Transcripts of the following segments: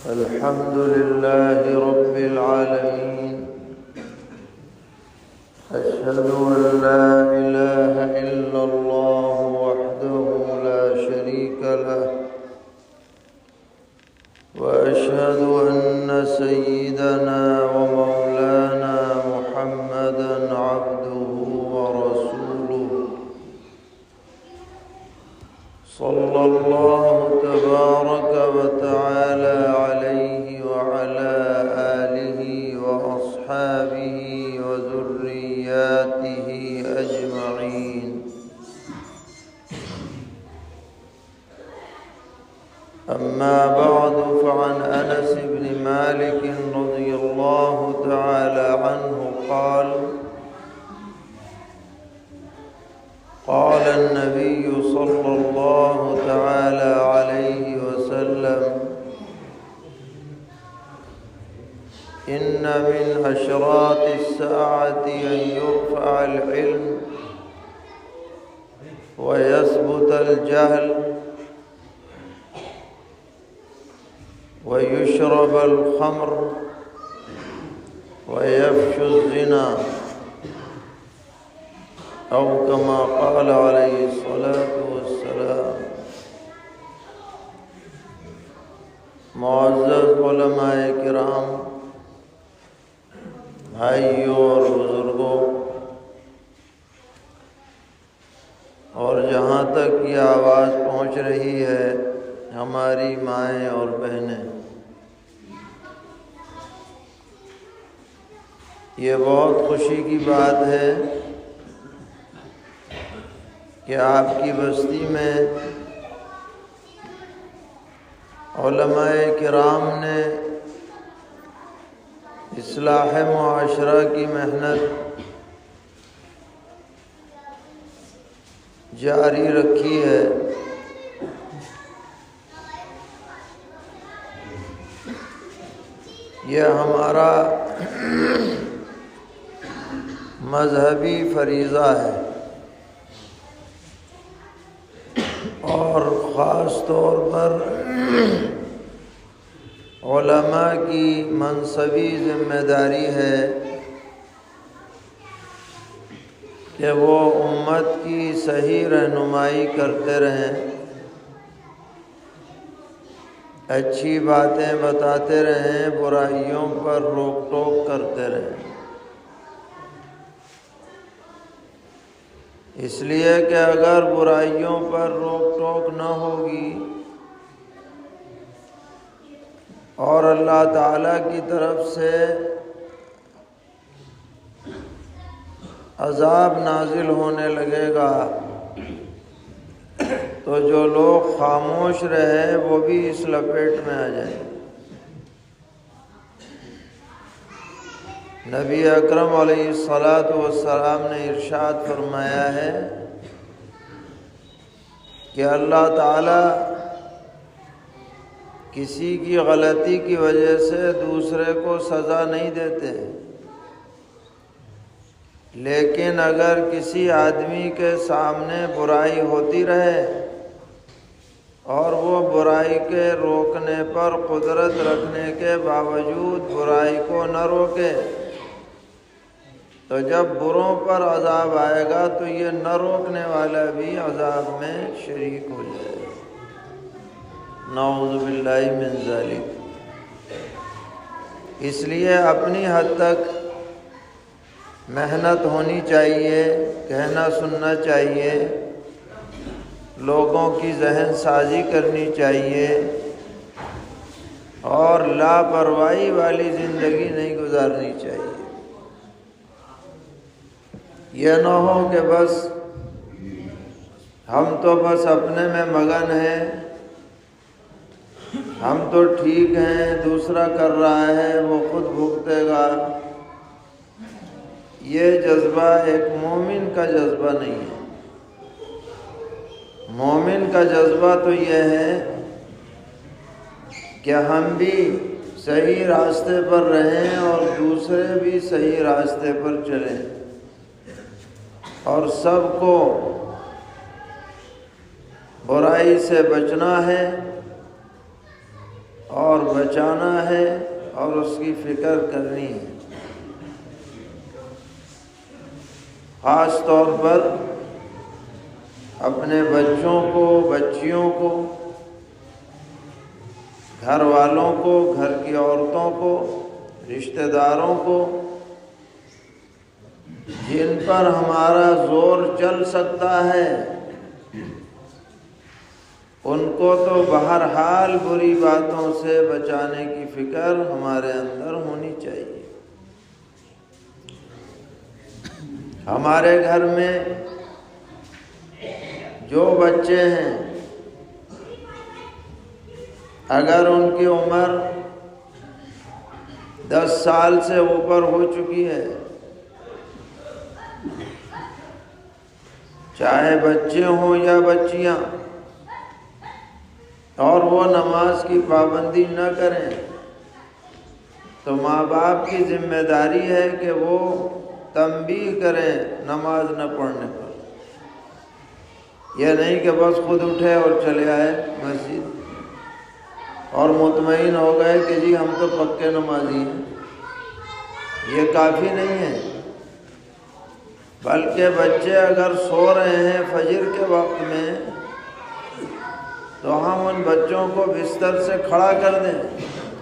الحمد لله رب العالمين. أشهد أن لا إله إلا الله وحده لا شريك له، وأشهد أن سيدنا ومولانا محمدا عبده ورسوله، صلى الله تبارك وتعالى عليه وعلى آله وأصحابه وذرياته أجمعين. أما بعد، فعن أنس بن مالك رضي الله تعالى عنه قال: قال النبي صلى الله تعالى عليه وسلم: إن من أشراط الساعة أن يرفع العلم ويثبت الجهل ويشرب الخمر ويفشو الزنا، أو كما قال عليه الصلاة والسلام. معزز علماء کرام، بھائیوں اور بزرگوں، اور جہاں تک یہ آواز پہنچ رہی ہے ہماری مائیں اور بہنیں، یہ بہت خوشی کی بات ہے کہ آپ کی بستی میں علماء کرام نے اصلاح معاشرہ کی محنت جاری رکھی ہے. یہ ہمارا مذہبی فریضہ ہے، اور خاص طور پر علماء کی منصبی ذمہ داری ہے کہ وہ امت کی صحیح رہنمائی کرتے رہیں، اچھی باتیں بتاتے رہیں، برائیوں پر روک ٹوک کرتے رہیں. اس لیے کہ اگر برائیوں پر روک ٹوک نہ ہوگی اور اللہ تعالیٰ کی طرف سے عذاب نازل ہونے لگے گا تو جو لوگ خاموش رہے وہ بھی اس لپیٹ میں آ جائیں. نبی اکرم علیہ الصلاۃ والسلام نے ارشاد فرمایا ہے کہ اللہ تعالیٰ کسی کی غلطی کی وجہ سے دوسرے کو سزا نہیں دیتے، لیکن اگر کسی آدمی کے سامنے برائی ہوتی رہے اور وہ برائی کے روکنے پر قدرت رکھنے کے باوجود برائی کو نہ روکے تو جب بروں پر عذاب آئے گا تو یہ نہ روکنے والا بھی عذاب میں شریک ہو جائے گا. نعوذ باللہ من ذالک. اس لیے اپنی حد تک محنت ہونی چاہیے، کہنا سننا چاہیے، لوگوں کی ذہن سازی کرنی چاہیے، اور لاپرواہی والی زندگی نہیں گزارنی چاہیے. یہ نہ ہو کہ بس ہم تو بس اپنے میں مگن ہیں، ہم تو ٹھیک ہیں، دوسرا کر رہا ہے وہ خود بھگتے گا. یہ جذبہ ایک مومن کا جذبہ نہیں ہے. مومن کا جذبہ تو یہ ہے کہ ہم بھی صحیح راستے پر رہیں اور دوسرے بھی صحیح راستے پر چلیں، اور سب کو برائی سے بچنا ہے اور بچانا ہے اور اس کی فکر کرنی ہے۔ خاص طور پر اپنے بچوں کو، بچیوں کو، گھر والوں کو، گھر کی عورتوں کو، رشتہ داروں کو، جن پر ہمارا زور چل سکتا ہے، ان کو تو بہرحال بری باتوں سے بچانے کی فکر ہمارے اندر ہونی چاہیے۔ ہمارے گھر میں جو بچے ہیں، اگر ان کی عمر 10 سال سے اوپر ہو چکی ہے، چاہے بچے ہوں یا بچیاں، اور وہ نماز کی پابندی نہ کریں، تو ماں باپ کی ذمہ داری ہے کہ وہ تنبیہ کریں نماز نہ پڑھنے پر۔ یہ نہیں کہ بس خود اٹھے اور چلے آئے مسجد اور مطمئن ہو گئے کہ جی ہم تو پکے نمازی ہیں۔ یہ کافی نہیں ہے، بلکہ بچے اگر سو رہے ہیں فجر کے وقت میں تو ہم ان بچوں کو بستر سے کھڑا کر دیں،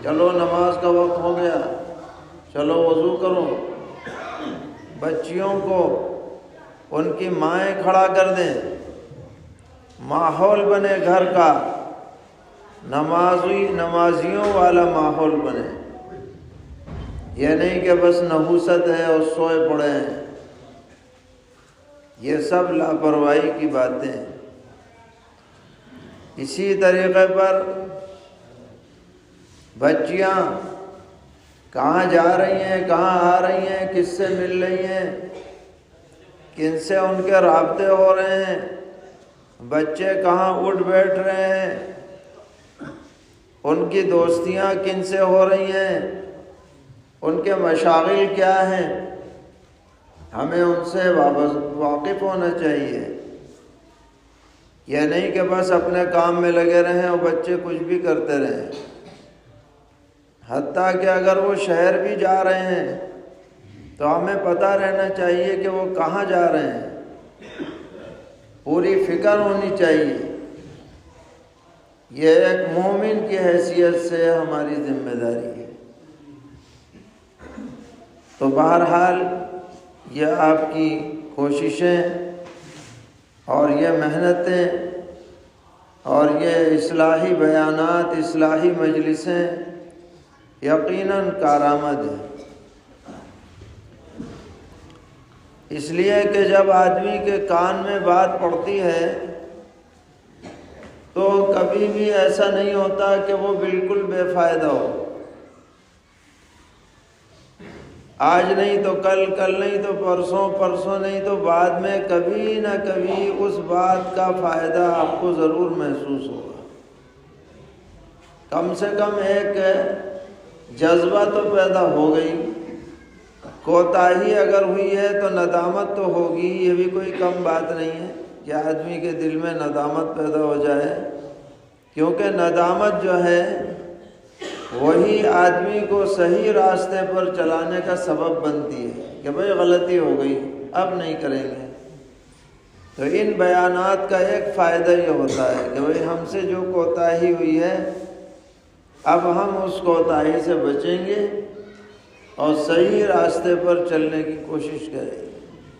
چلو نماز کا وقت ہو گیا، چلو وضو کرو۔ بچیوں کو ان کی مائیں کھڑا کر دیں، ماحول بنے گھر کا، نمازیوں والا ماحول بنے۔ یہ نہیں کہ بس نحوست ہے اور سوئے پڑے ہیں، یہ سب لاپرواہی کی باتیں ہیں۔ اسی طریقے پر بچیاں کہاں جا رہی ہیں، کہاں آ رہی ہیں، کس سے مل رہی ہیں، کن سے ان کے رابطے ہو رہے ہیں، بچے کہاں اٹھ بیٹھ رہے ہیں، ان کی دوستیاں کن سے ہو رہی ہیں، ان کے مشاغل کیا ہیں، ہمیں ان سے واقف ہونا چاہیے۔ یہ نہیں کہ بس اپنے کام میں لگے رہیں اور بچے کچھ بھی کرتے رہیں۔ حتیٰ کہ اگر وہ شہر بھی جا رہے ہیں تو ہمیں پتہ رہنا چاہیے کہ وہ کہاں جا رہے ہیں، پوری فکر ہونی چاہیے۔ یہ ایک مومن کی حیثیت سے ہماری ذمہ داری ہے۔ تو بہرحال یہ آپ کی کوششیں اور یہ محنتیں اور یہ اصلاحی بیانات، اصلاحی مجلسیں یقیناً کارآمد ہیں۔ اس لیے کہ جب آدمی کے کان میں بات پڑتی ہے تو کبھی بھی ایسا نہیں ہوتا کہ وہ بالکل بے فائدہ ہو۔ آج نہیں تو کل، کل نہیں تو پرسوں، پرسوں نہیں تو بعد میں کبھی نہ کبھی اس بات کا فائدہ آپ کو ضرور محسوس ہوگا۔ کم سے کم ایک جذبہ تو پیدا ہو گئی۔ کوتاہی اگر ہوئی ہے تو ندامت تو ہوگی، یہ بھی کوئی کم بات نہیں ہے کہ آدمی کے دل میں ندامت پیدا ہو جائے، کیونکہ ندامت جو ہے وہی آدمی کو صحیح راستے پر چلانے کا سبب بنتی ہے کہ بھئی غلطی ہو گئی، اب نہیں کریں گے۔ تو ان بیانات کا ایک فائدہ یہ ہوتا ہے کہ بھئی ہم سے جو کوتاہی ہوئی ہے اب ہم اس کوتاہی سے بچیں گے اور صحیح راستے پر چلنے کی کوشش کریں گے۔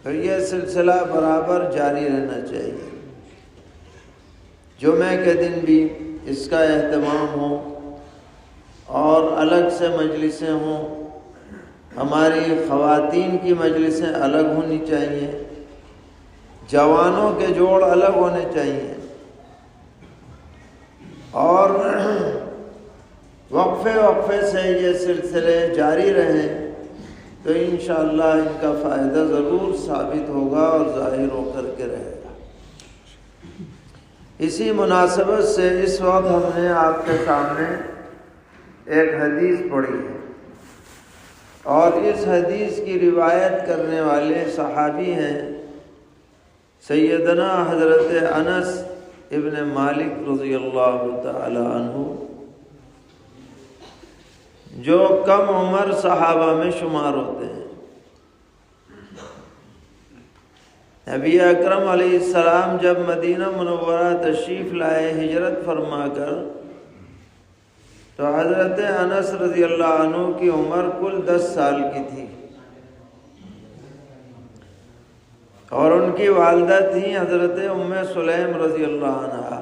تو یہ سلسلہ برابر جاری رہنا چاہیے۔ جمعے کے دن بھی اس کا اہتمام ہو اور الگ سے مجلسیں ہوں۔ ہماری خواتین کی مجلسیں الگ ہونی چاہیے، جوانوں کے جوڑ الگ ہونے چاہیے، اور وقفے وقفے سے یہ سلسلے جاری رہیں تو انشاءاللہ ان کا فائدہ ضرور ثابت ہوگا اور ظاہر ہو کر کے رہے گا۔ اسی مناسبت سے اس وقت ہم نے آپ کے سامنے ایک حدیث پڑھی ہے، اور اس حدیث کی روایت کرنے والے صحابی ہیں سیدنا حضرت انس ابن مالک رضی اللہ تعالی عنہ۔ جو کم عمر صحابہ میں شمار ہوتے ہیں۔ نبی اکرم علیہ السلام جب مدینہ منورہ تشریف لائے ہجرت فرما کر، تو حضرت انس رضی اللہ عنہ کی عمر کل 10 سال کی تھی، اور ان کی والدہ تھیں حضرت ام سلیم رضی اللہ عنہ۔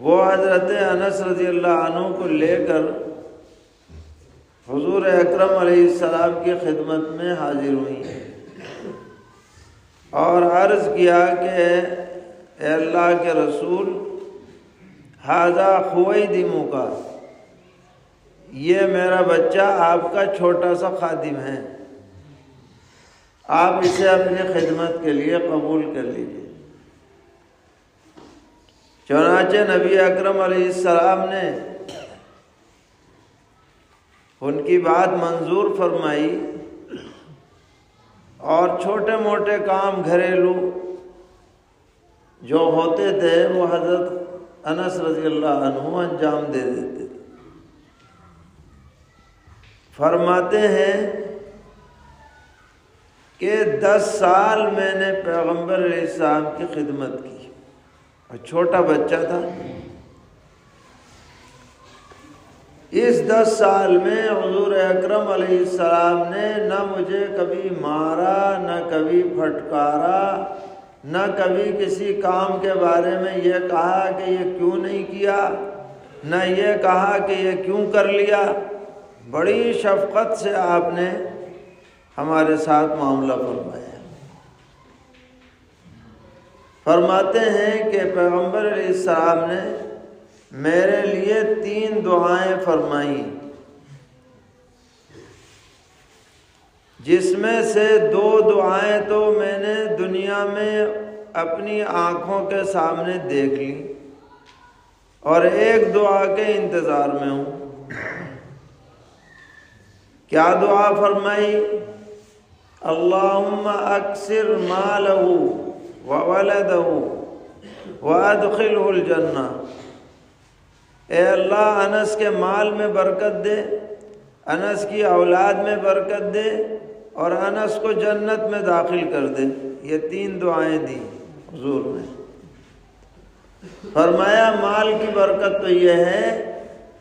وہ حضرت انس رضی اللہ عنہ کو لے کر حضور اکرم علیہ السلام کی خدمت میں حاضر ہوئی اور عرض کیا کہ اے اللہ کے رسول، ھذا خویدم کا، یہ میرا بچہ آپ کا چھوٹا سا خادم ہے، آپ اسے اپنی خدمت کے لیے قبول کر لیجیے۔ چنانچہ نبی اکرم علیہ السلام نے ان کی بات منظور فرمائی، اور چھوٹے موٹے کام گھریلو جو ہوتے تھے وہ حضرت انس رضی اللہ عنہ انجام دے دیتے تھے۔ فرماتے ہیں کہ 10 سال میں نے پیغمبر علیہ السلام کی خدمت کی، اور چھوٹا بچہ تھا۔ اس 10 سال میں حضور اکرم علیہ السلام نے نہ مجھے کبھی مارا، نہ کبھی پھٹکارا، نہ کبھی کسی کام کے بارے میں یہ کہا کہ یہ کیوں نہیں کیا، نہ یہ کہا کہ یہ کیوں کر لیا۔ بڑی شفقت سے آپ نے ہمارے ساتھ معاملہ فرمایا۔ فرماتے ہیں کہ پیغمبر علیہ السلام نے میرے لیے 3 دعائیں فرمائیں، جس میں سے 2 دعائیں تو میں نے دنیا میں اپنی آنکھوں کے سامنے دیکھ لی، اور ایک دعا کے انتظار میں ہوں۔ کیا دعا فرمائی؟ اللہم اکثر مالہ وولدہ وادخلہ الجنہ، اے اللہ انس کے مال میں برکت دے، انس کی اولاد میں برکت دے، اور انس کو جنت میں داخل کر دے۔ یہ 3 دعائیں دی حضور نے۔ فرمایا مال کی برکت تو یہ ہے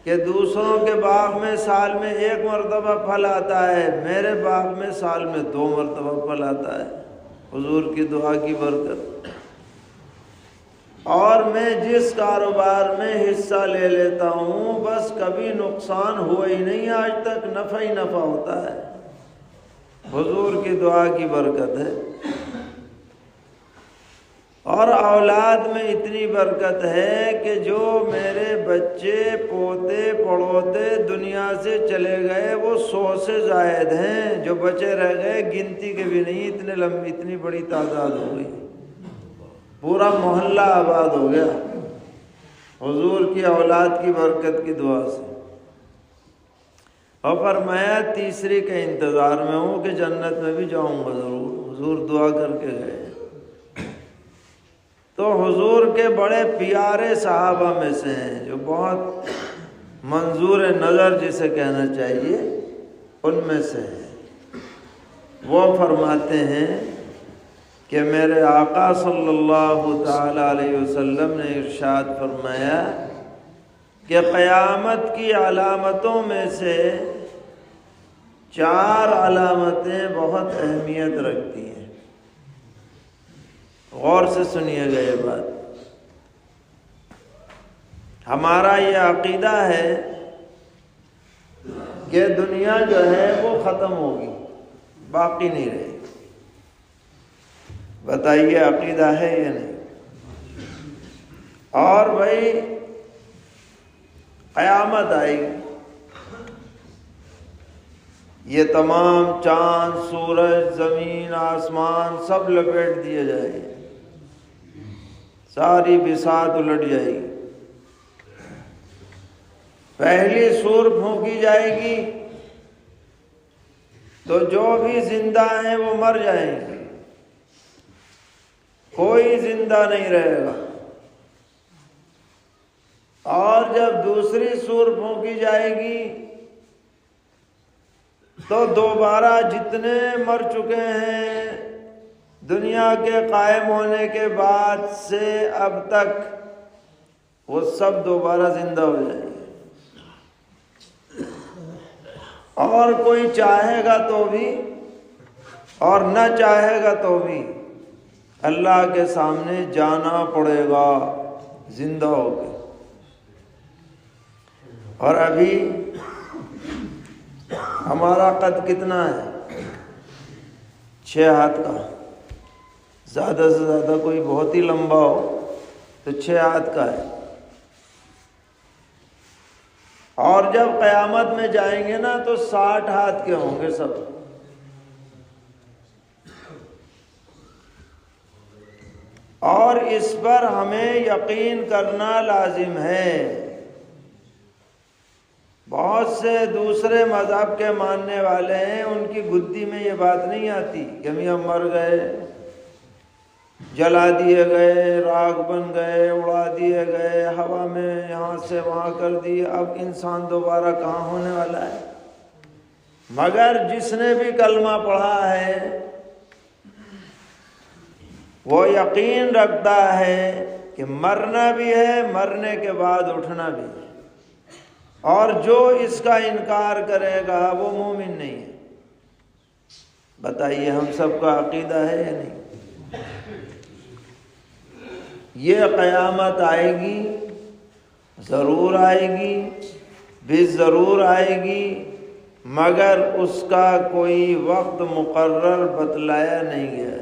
کہ دوسروں کے باغ میں سال میں 1 مرتبہ پھل آتا ہے، میرے باغ میں سال میں 2 مرتبہ پھل آتا ہے، حضور کی دعا کی برکت۔ اور میں جس کاروبار میں حصہ لے لیتا ہوں بس کبھی نقصان ہوا ہی نہیں، آج تک نفع ہی نفع ہوتا ہے، حضور کی دعا کی برکت ہے۔ اور اولاد میں اتنی برکت ہے کہ جو میرے بچے پوتے پڑوتے دنیا سے چلے گئے وہ 100 سے زائد ہیں، جو بچے رہ گئے گنتی کے بھی نہیں، اتنی بڑی تعداد ہو گئی، پورا محلہ آباد ہو گیا حضور کی اولاد کی برکت کی دعا سے۔ اور فرمایا تیسری کے انتظار میں ہوں کہ جنت میں بھی جاؤں گا ضرور، حضور دعا کر کے گئے۔ تو حضور کے بڑے پیارے صحابہ میں سے ہیں، جو بہت منظور نظر جسے کہنا چاہیے، ان میں سے ہیں۔ وہ فرماتے ہیں کہ میرے آقا صلی اللہ تعالی علیہ وسلم نے ارشاد فرمایا کہ قیامت کی علامتوں میں سے 4 علامتیں بہت اہمیت رکھتی ہیں۔ غور سے سنیے گا یہ بات۔ ہمارا یہ عقیدہ ہے کہ دنیا جو ہے وہ ختم ہوگی، باقی نہیں رہے گی۔ بتائیے عقیدہ ہے یا نہیں؟ اور بھائی قیامت آئے گی، یہ تمام چاند سورج زمین آسمان سب لپیٹ دیے جائیں گے، ساری بساط الٹ جائے گی، پہلی سور پھونکی جائے گی تو جو بھی زندہ ہیں وہ مر جائیں گے، کوئی زندہ نہیں رہے گا۔ اور جب دوسری سور پھونکی جائے گی تو دوبارہ جتنے مر چکے ہیں دنیا کے قائم ہونے کے بعد سے اب تک وہ سب دوبارہ زندہ ہو جائیں گے، اور کوئی چاہے گا تو بھی اور نہ چاہے گا تو بھی اللہ کے سامنے جانا پڑے گا زندہ ہو کے۔ اور ابھی ہمارا قد کتنا ہے؟ 6 ہاتھ کا، زیادہ سے زیادہ کوئی بہت ہی لمبا ہو تو 6 ہاتھ کا ہے۔ اور جب قیامت میں جائیں گے نا تو 60 ہاتھ کے ہوں گے سب۔ اور اس پر ہمیں یقین کرنا لازم ہے۔ بہت سے دوسرے مذہب کے ماننے والے ہیں، ان کی گدی میں یہ بات نہیں آتی کہ ہم مر گئے، جلا دیے گئے، راکھ بن گئے، اڑا دیے گئے ہوا میں، یہاں سے وہاں کر دیے، اب انسان دوبارہ کہاں ہونے والا ہے۔ مگر جس نے بھی کلمہ پڑھا ہے وہ یقین رکھتا ہے کہ مرنا بھی ہے، مرنے کے بعد اٹھنا بھی ہے، اور جو اس کا انکار کرے گا وہ مومن نہیں ہے۔ بتائیے ہم سب کا عقیدہ ہے یا نہیں؟ یہ قیامت آئے گی، ضرور آئے گی، بھی ضرور آئے گی، مگر اس کا کوئی وقت مقرر بتلایا نہیں گیا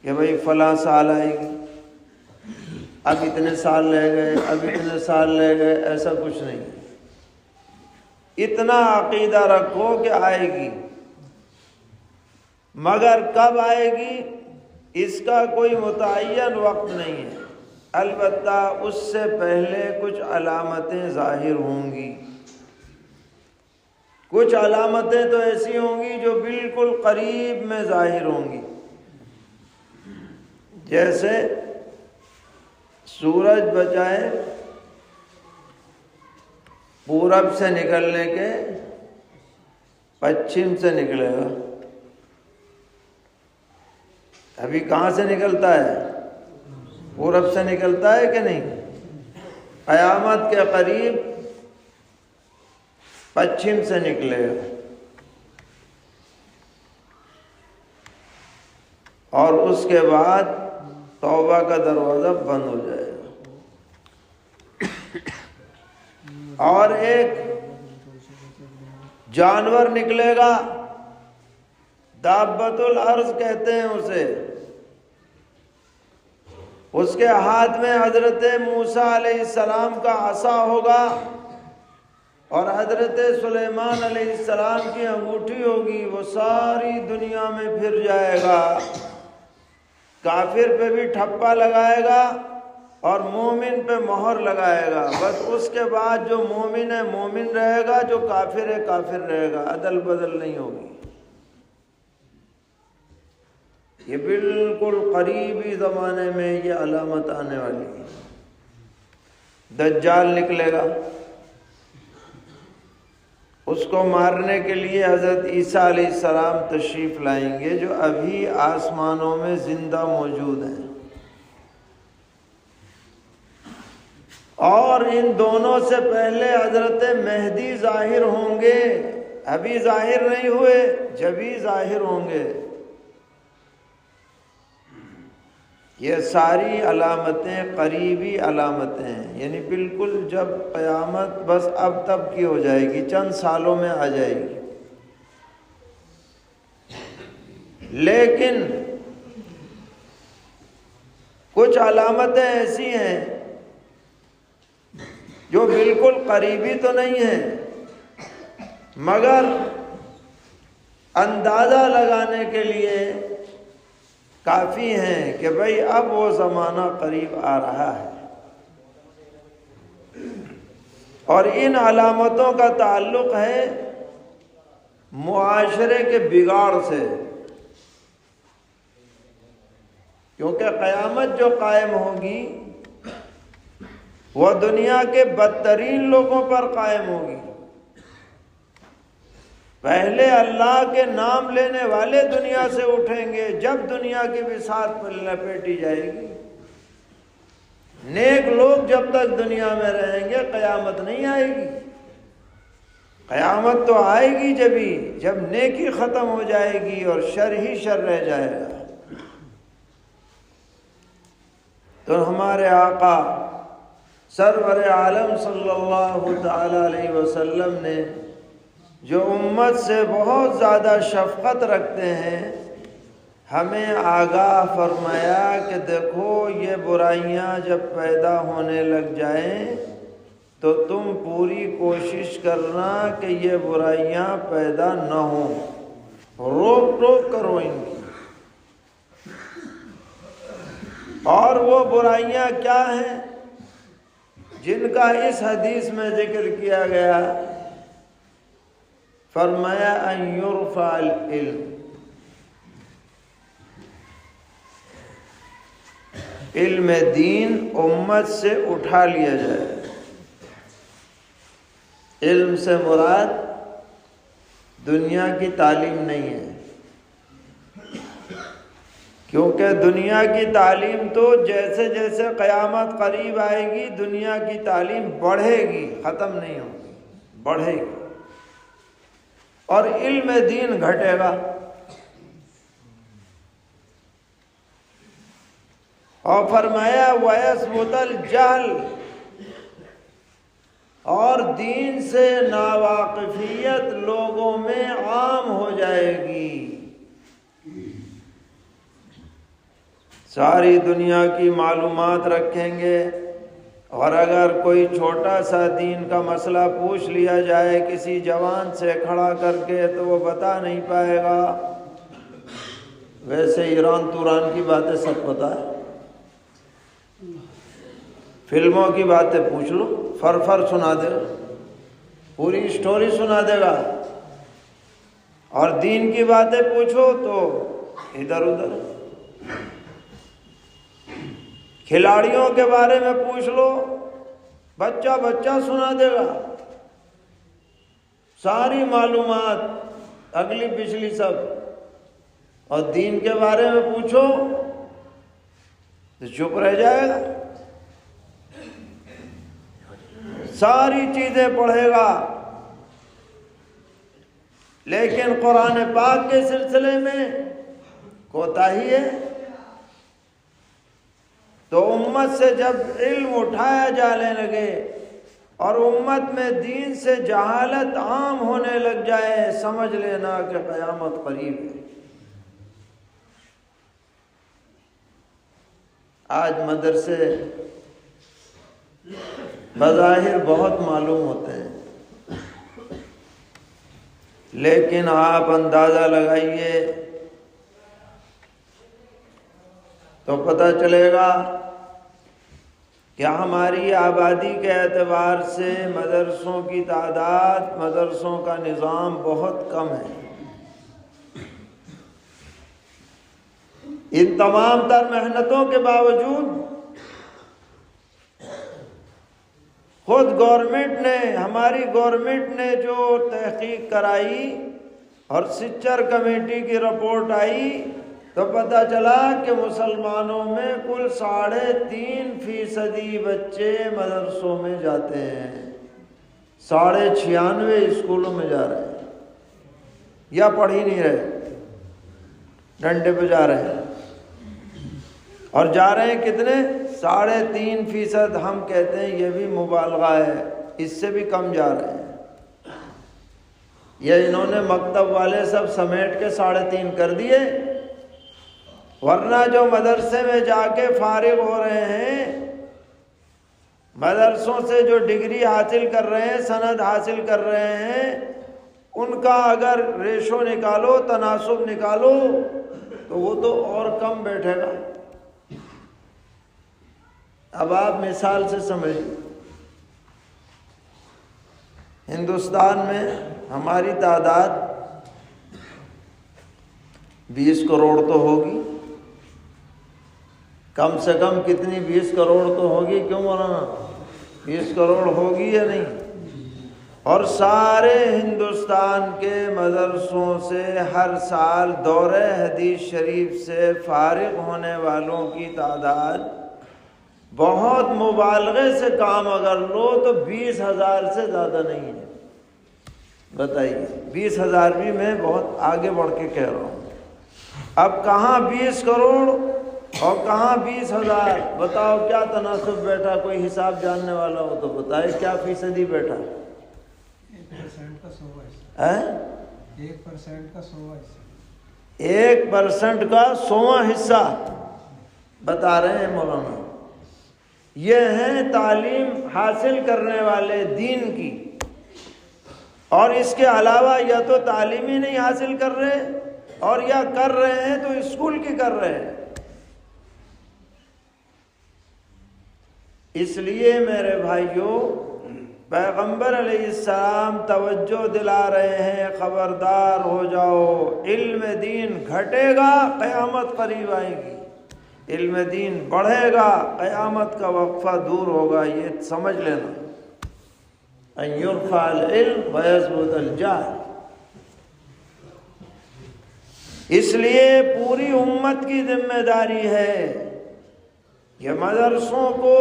کہ بھئی فلاں سال آئے گی، اب اتنے سال رہ گئے، اب اتنے سال رہ گئے، ایسا کچھ نہیں۔ اتنا عقیدہ رکھو کہ آئے گی، مگر کب آئے گی اس کا کوئی متعین وقت نہیں ہے۔ البتہ اس سے پہلے کچھ علامتیں ظاہر ہوں گی، کچھ علامتیں تو ایسی ہوں گی جو بالکل قریب میں ظاہر ہوں گی، جیسے سورج بجائے پورب سے نکلنے کے پچھم سے نکلے گا۔ ابھی کہاں سے نکلتا ہے؟ پورب سے نکلتا ہے کہ نہیں؟ قیامت کے قریب پچھم سے نکلے گا، اور اس کے بعد توبہ کا دروازہ بند ہو جائے گا، اور ایک جانور نکلے گا، دابۃ الارض کہتے ہیں اسے۔ اس کے ہاتھ میں حضرت موسیٰ علیہ السلام کا عصا ہوگا، اور حضرت سلیمان علیہ السلام کی انگوٹھی ہوگی، وہ ساری دنیا میں پھر جائے گا، کافر پہ بھی ٹھپا لگائے گا اور مومن پہ مہر لگائے گا۔ بس اس کے بعد جو مومن ہے مومن رہے گا، جو کافر ہے کافر رہے گا، عدل بدل نہیں ہوگی۔ یہ بالکل قریبی زمانے میں یہ علامت آنے والی ہے۔ دجال نکلے گا، اس کو مارنے کے لیے حضرت عیسیٰ علیہ السلام تشریف لائیں گے، جو ابھی آسمانوں میں زندہ موجود ہیں، اور ان دونوں سے پہلے حضرت مہدی ظاہر ہوں گے، ابھی ظاہر نہیں ہوئے، جبھی ظاہر ہوں گے۔ یہ ساری علامتیں قریبی علامتیں ہیں، یعنی بالکل جب قیامت بس اب تب کی ہو جائے گی، چند سالوں میں آ جائے گی۔ لیکن کچھ علامتیں ایسی ہیں جو بالکل قریبی تو نہیں ہیں، مگر اندازہ لگانے کے لیے کافی ہیں کہ بھئی اب وہ زمانہ قریب آ رہا ہے۔ اور ان علامتوں کا تعلق ہے معاشرے کے بگاڑ سے، کیونکہ قیامت جو قائم ہوگی وہ دنیا کے بدترین لوگوں پر قائم ہوگی۔ پہلے اللہ کے نام لینے والے دنیا سے اٹھیں گے جب دنیا کی بساط پر لپیٹی جائے گی۔ نیک لوگ جب تک دنیا میں رہیں گے قیامت نہیں آئے گی۔ قیامت تو آئے گی جب نیکی ختم ہو جائے گی اور شر ہی شر رہ جائے گا۔ تو ہمارے آقا سرور عالم صلی اللہ تعالی علیہ وسلم نے جو امت سے بہت زیادہ شفقت رکھتے ہیں، ہمیں آگاہ فرمایا کہ دیکھو یہ برائیاں جب پیدا ہونے لگ جائیں تو تم پوری کوشش کرنا کہ یہ برائیاں پیدا نہ ہوں، روک ٹوک کرو ان کی۔ اور وہ برائیاں کیا ہیں جن کا اس حدیث میں ذکر کیا گیا؟ فرمایا ان یرفع العلم، علم دین امت سے اٹھا لیا جائے۔ علم سے مراد دنیا کی تعلیم نہیں ہے، کیونکہ دنیا کی تعلیم تو جیسے جیسے قیامت قریب آئے گی دنیا کی تعلیم بڑھے گی، ختم نہیں ہوگی، بڑھے گی، اور علم دین گھٹے گا۔ اور فرمایا وَيَثْبُتَ الْجَهْلُ، اور دین سے ناواقفیت لوگوں میں عام ہو جائے گی۔ ساری دنیا کی معلومات رکھیں گے، اور اگر کوئی چھوٹا سا دین کا مسئلہ پوچھ لیا جائے کسی جوان سے کھڑا کر کے تو وہ بتا نہیں پائے گا۔ ویسے ایران توران کی باتیں سب پتہ ہے، فلموں کی باتیں پوچھ لو، فر سنا دے گا، پوری سٹوری سنا دے گا، اور دین کی باتیں پوچھو تو ادھر ادھر۔ کھلاڑیوں کے بارے میں پوچھ لو، بچہ سنا دے گا، ساری معلومات اگلی پچھلی سب۔ اور دین کے بارے میں پوچھو تو چپ رہ جائے گا، ساری چیزیں پڑھے گا، لیکن قرآن پاک کے سلسلے میں کوتاہی ہے۔ تو امت سے جب علم اٹھایا جانے لگے اور امت میں دین سے جہالت عام ہونے لگ جائے، سمجھ لینا کہ قیامت قریب ہے۔ آج مدرسے بظاہر بہت معلوم ہوتے ہیں، لیکن آپ اندازہ لگائیے تو پتہ چلے گا کہ ہماری آبادی کے اعتبار سے مدرسوں کی تعداد، مدرسوں کا نظام بہت کم ہے۔ ان تمام تر محنتوں کے باوجود خود ہماری گورنمنٹ نے جو تحقیق کرائی اور سچر کمیٹی کی رپورٹ آئی تو پتہ چلا کہ مسلمانوں میں کل 3.5% بچے مدرسوں میں جاتے ہیں، 96 اسکولوں میں جا رہے ہیں، یا پڑھ ہی نہیں رہے، ڈنڈے پہ جا رہے ہیں، اور جا رہے ہیں کتنے؟ 3.5%۔ ہم کہتے ہیں یہ بھی مبالغہ ہے، اس سے بھی کم جا رہے ہیں۔ یہ انہوں نے مکتب والے سب سمیٹ کے 3.5 کر دیے، ورنہ جو مدرسے میں جا کے فارغ ہو رہے ہیں، مدرسوں سے جو ڈگری حاصل کر رہے ہیں، سند حاصل کر رہے ہیں، ان کا اگر ریشو نکالو، تناسب نکالو تو وہ تو اور کم بیٹھے گا۔ اب آپ مثال سے سمجھیں، ہندوستان میں ہماری تعداد 20 کروڑ تو ہوگی، کم سے کم کتنی؟ 20 کروڑ تو ہوگی، کیوں مولانا؟ 20 کروڑ ہوگی یا نہیں؟ اور سارے ہندوستان کے مدرسوں سے ہر سال دورہ حدیث شریف سے فارغ ہونے والوں کی تعداد بہت مبالغے سے کام اگر لو تو 20,000 سے زیادہ نہیں ہے۔ بتائیے، 20,000 بھی میں بہت آگے بڑھ کے کہہ رہا ہوں۔ اب کہاں 20 کروڑ اور کہاں 20,000؟ بتاؤ کیا تناسب بیٹھا؟ کوئی حساب جاننے والا ہو تو بتائے کیا فیصدی بیٹھا؟ 1% کا 100 حصہ۔ 1% کا 100 حصہ۔ 1% کا 100واں حصہ بتا رہے ہیں مولانا۔ یہ ہیں تعلیم حاصل کرنے والے دین کی، اور اس کے علاوہ یا تو تعلیم ہی نہیں حاصل کر رہے، اور یا کر رہے ہیں تو اسکول کی کر رہے ہیں۔ اس لیے میرے بھائیوں، پیغمبر علیہ السلام توجہ دلا رہے ہیں، خبردار ہو جاؤ، علم دین گھٹے گا قیامت قریب آئے گی، علم دین بڑھے گا قیامت کا وقفہ دور ہوگا، یہ سمجھ لینا۔ ان یرفع العلم ویثبت الجہل۔ اس لیے پوری امت کی ذمہ داری ہے کہ مدرسوں کو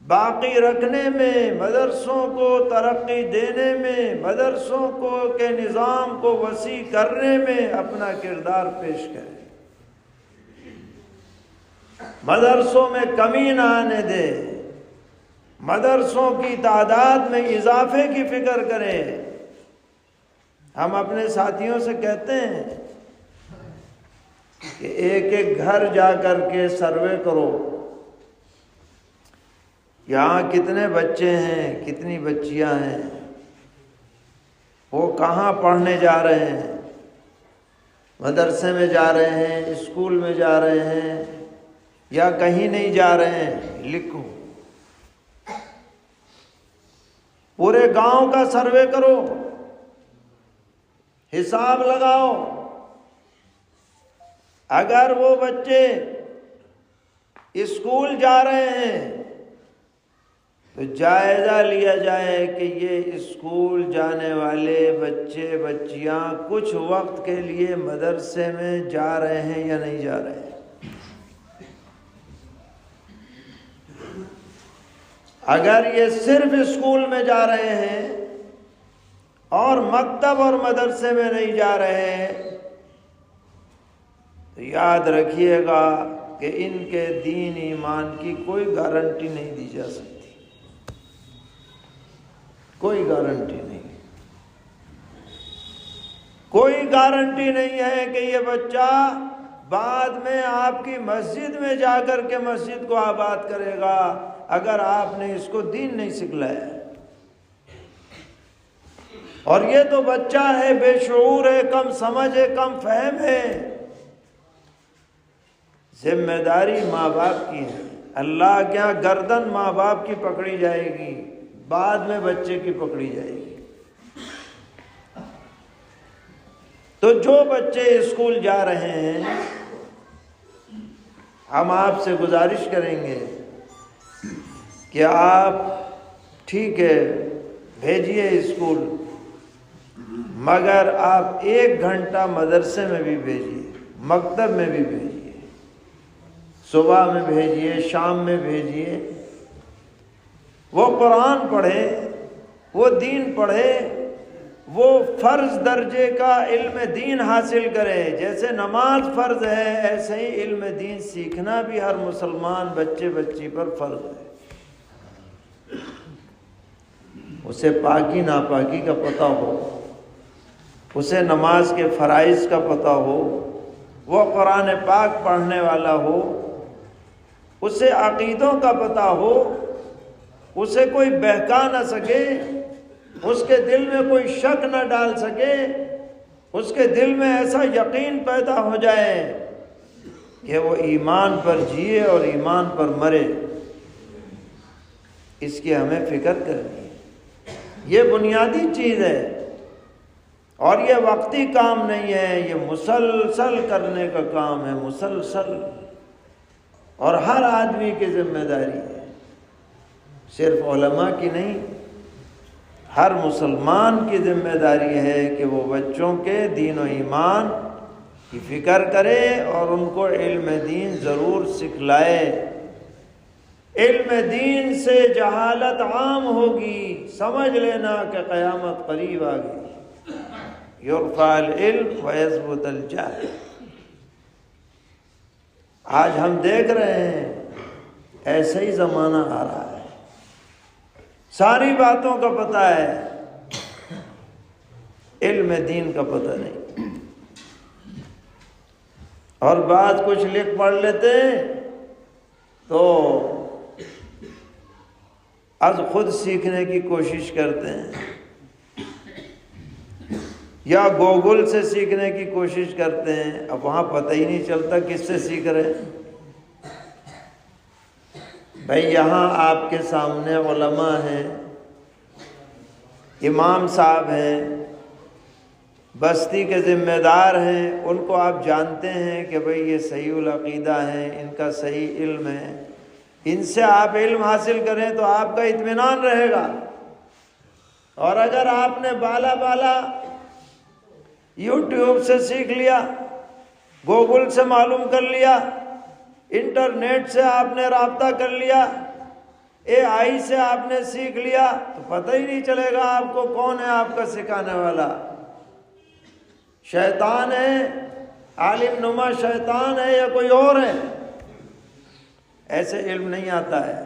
باقی رکھنے میں، مدرسوں کو ترقی دینے میں، مدرسوں کے نظام کو وسیع کرنے میں اپنا کردار پیش کرے، مدرسوں میں کمی نہ آنے دے، مدرسوں کی تعداد میں اضافے کی فکر کریں۔ ہم اپنے ساتھیوں سے کہتے ہیں کہ ایک ایک گھر جا کر کے سروے کرو، یہاں کتنے بچے ہیں، کتنی بچیاں ہیں، وہ کہاں پڑھنے جا رہے ہیں، مدرسے میں جا رہے ہیں، اسکول میں جا رہے ہیں یا کہیں نہیں جا رہے ہیں، لکھو۔ پورے گاؤں کا سروے کرو، حساب لگاؤ، اگر وہ بچے اسکول جا رہے ہیں تو جائزہ لیا جائے کہ یہ اسکول جانے والے بچے بچیاں کچھ وقت کے لیے مدرسے میں جا رہے ہیں یا نہیں جا رہے ہیں۔ اگر یہ صرف اسکول میں جا رہے ہیں اور مکتب اور مدرسے میں نہیں جا رہے ہیں تو یاد رکھیے گا کہ ان کے دین ایمان کی کوئی گارنٹی نہیں دی جا سکتی، کوئی گارنٹی نہیں، کوئی گارنٹی نہیں ہے کہ یہ بچہ بعد میں آپ کی مسجد میں جا کر کے مسجد کو آباد کرے گا اگر آپ نے اس کو دین نہیں سکھلایا۔ اور یہ تو بچہ ہے، بے شعور ہے، کم سمجھ ہے، کم فہم ہے۔ ذمہ داری ماں باپ کی ہے، اللہ کے یہاں گردن ماں باپ کی پکڑی جائے گی، بعد میں بچے کی پکڑی جائے گی۔ تو جو بچے اسکول جا رہے ہیں، ہم آپ سے گزارش کریں گے کہ آپ ٹھیک ہے بھیجیے اسکول، مگر آپ 1 گھنٹہ مدرسے میں بھی بھیجیے، مکتب میں بھی بھیجیے، صبح میں بھیجیے، شام میں بھیجیے۔ وہ قرآن پڑھے، وہ دین پڑھے، وہ فرض درجے کا علم دین حاصل کرے۔ جیسے نماز فرض ہے، ایسے ہی علم دین سیکھنا بھی ہر مسلمان بچے بچی پر فرض ہے۔ اسے پاکی ناپاکی کا پتہ ہو، اسے نماز کے فرائض کا پتہ ہو، وہ قرآن پاک پڑھنے والا ہو، اسے عقیدوں کا پتہ ہو، اسے کوئی بہکا نہ سکے، اس کے دل میں کوئی شک نہ ڈال سکے، اس کے دل میں ایسا یقین پیدا ہو جائے کہ وہ ایمان پر جیے اور ایمان پر مرے۔ اس کی ہمیں فکر کرنی ہے، یہ بنیادی چیز ہے، اور یہ وقتی کام نہیں ہے، یہ مسلسل کرنے کا کام ہے، مسلسل، اور ہر آدمی کی ذمہ داری ہے۔ صرف علماء کی نہیں، ہر مسلمان کی ذمہ داری ہے کہ وہ بچوں کے دین و ایمان کی فکر کرے اور ان کو علم دین ضرور سکھلائے۔ علم دین سے جہالت عام ہوگی، سمجھ لینا کہ قیامت قریب آ گئی۔ یرفع العلم ویثبت الجہل۔ آج ہم دیکھ رہے ہیں ایسا ہی زمانہ آ رہا ہے، ساری باتوں کا پتہ ہے، علم دین کا پتہ نہیں، اور بعض کچھ لکھ پڑھ لیتے تو از خود سیکھنے کی کوشش کرتے ہیں یا گوگل سے سیکھنے کی کوشش کرتے ہیں، اب وہاں پتہ ہی نہیں چلتا کس سے سیکھ رہے ہیں۔ بھائی یہاں آپ کے سامنے علماء ہیں، امام صاحب ہیں، بستی کے ذمہ دار ہیں، ان کو آپ جانتے ہیں کہ بھئی یہ صحیح العقیدہ ہیں، ان کا صحیح علم ہے، ان سے آپ علم حاصل کریں تو آپ کا اطمینان رہے گا۔ اور اگر آپ نے بالا یوٹیوب سے سیکھ لیا، گوگل سے معلوم کر لیا، انٹرنیٹ سے آپ نے رابطہ کر لیا، AI سے آپ نے سیکھ لیا، تو پتہ ہی نہیں چلے گا آپ کو کون ہے آپ کا سکھانے والا، شیطان ہے، عالم نما شیطان ہے یا کوئی اور ہے۔ ایسے علم نہیں آتا ہے۔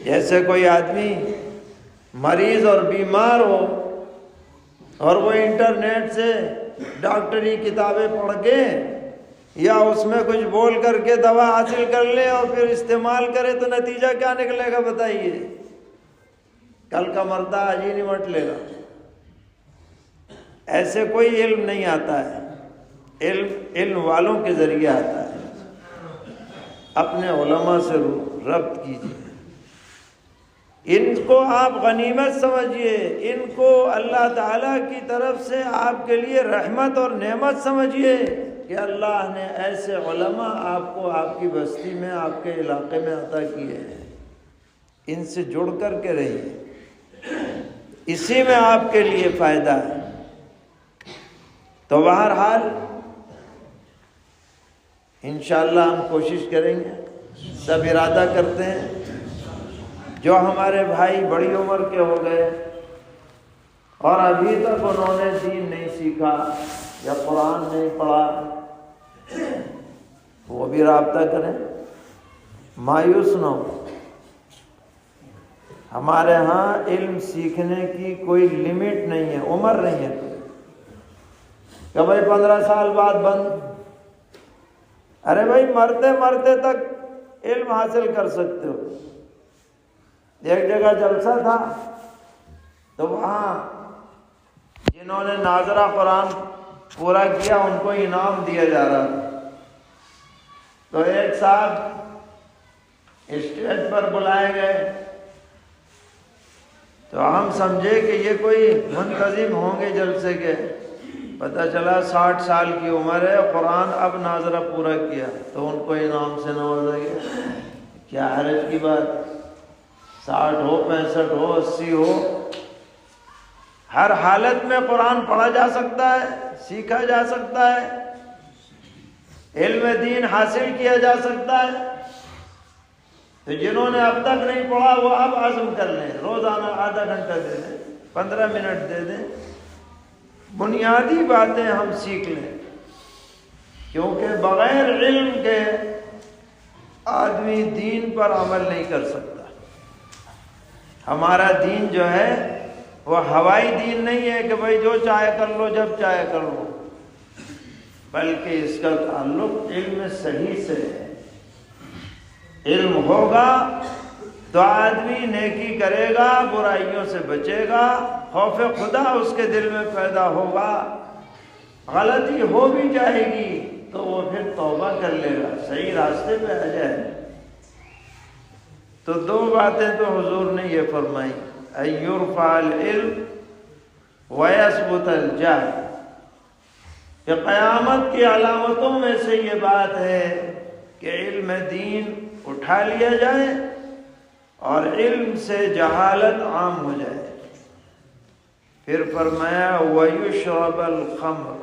جیسے کوئی آدمی مریض اور بیمار ہو اور وہ انٹرنیٹ سے ڈاکٹری کتابیں پڑھ کے یا اس میں کچھ بول کر کے دوا حاصل کر لے اور پھر استعمال کرے تو نتیجہ کیا نکلے گا بتائیے؟ کل کا مردہ آج ہی نمٹ لے گا۔ ایسے کوئی علم نہیں آتا ہے، علم والوں کے ذریعے آتا ہے۔ اپنے علماء سے ربط کیجیے، ان کو آپ غنیمت سمجھیے، ان کو اللہ تعالیٰ کی طرف سے آپ کے لیے رحمت اور نعمت سمجھیے کہ اللہ نے ایسے علماء آپ کو آپ کی بستی میں، آپ کے علاقے میں عطا کیے ہیں۔ ان سے جڑ کر کے رہیے، اسی میں آپ کے لیے فائدہ ہے۔ تو بہرحال انشاءاللہ ہم کوشش کریں گے، سب ارادہ کرتے ہیں، جو ہمارے بھائی بڑی عمر کے ہو گئے اور ابھی تک انہوں نے دین نہیں سیکھا یا قرآن نہیں پڑھا، وہ بھی رابطہ کریں، مایوس نہ ہو۔ ہمارے ہاں علم سیکھنے کی کوئی لمٹ نہیں ہے، عمر نہیں ہے کہ بھائی 15 سال بعد بند۔ ارے بھائی مرتے مرتے تک علم حاصل کر سکتے ہو۔ ایک جگہ جلسہ تھا تو وہاں جنہوں نے ناظرہ قرآن پورا کیا ان کو انعام دیا جا رہا تھا، تو ایک صاحب اسٹیج پر بلائے گئے تو ہم سمجھے کہ یہ کوئی منتظم ہوں گے جلسے کے، پتہ چلا 60 سال کی عمر ہے، قرآن اب ناظرہ پورا کیا تو ان کو انعام سے نوازا گیا۔ کیا حرج کی بات، 60 ہو 65 ہو 80 ہو، ہر حالت میں قرآن پڑھا جا سکتا ہے، سیکھا جا سکتا ہے، علم دین حاصل کیا جا سکتا ہے۔ تو جنہوں نے اب تک نہیں پڑھا وہ اب عزم کر لیں، روزانہ آدھا گھنٹہ دے دیں، 15 منٹ دے دیں، بنیادی باتیں ہم سیکھ لیں، کیونکہ بغیر علم کے آدمی دین پر عمل نہیں کر سکتا۔ ہمارا دین جو ہے وہ ہوائی دین نہیں ہے کہ بھائی جو چاہے کر لو جب چاہے کر لو، بلکہ اس کا تعلق علم صحیح سے ہے۔ علم ہوگا تو آدمی نیکی کرے گا، برائیوں سے بچے گا، خوف خدا اس کے دل میں پیدا ہوگا، غلطی ہو بھی جائے گی تو وہ پھر توبہ کر لے گا، صحیح راستے پہ آ جائے۔ تو 2 باتیں تو حضور نے یہ فرمائی، یرفع العلم ویثبت الجہل، کہ قیامت کی علامتوں میں سے یہ بات ہے کہ علم دین اٹھا لیا جائے اور علم سے جہالت عام ہو جائے۔ پھر فرمایا وَيُشْرَبَ الْخَمْرُ،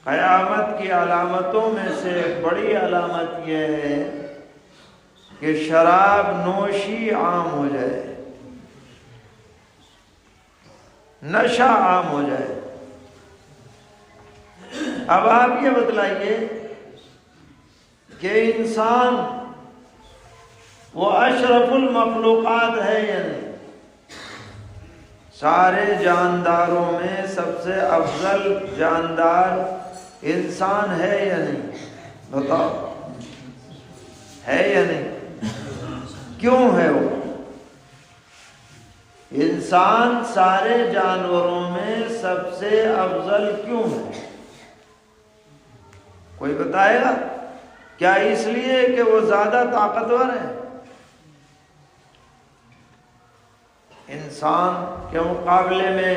قیامت کی علامتوں میں سے ایک بڑی علامت یہ ہے کہ شراب نوشی عام ہو جائے، نشہ عام ہو جائے۔ اب آپ یہ بتلائیے کہ انسان وہ اشرف المخلوقات ہے یا نہیں؟ سارے جانداروں میں سب سے افضل جاندار انسان ہے یا نہیں؟ بتاؤ، ہے یا نہیں؟ کیوں ہے وہ؟ انسان سارے جانوروں میں سب سے افضل کیوں ہے؟ کوئی بتائے گا؟ کیا اس لیے کہ وہ زیادہ طاقتور ہے؟ انسان کے مقابلے میں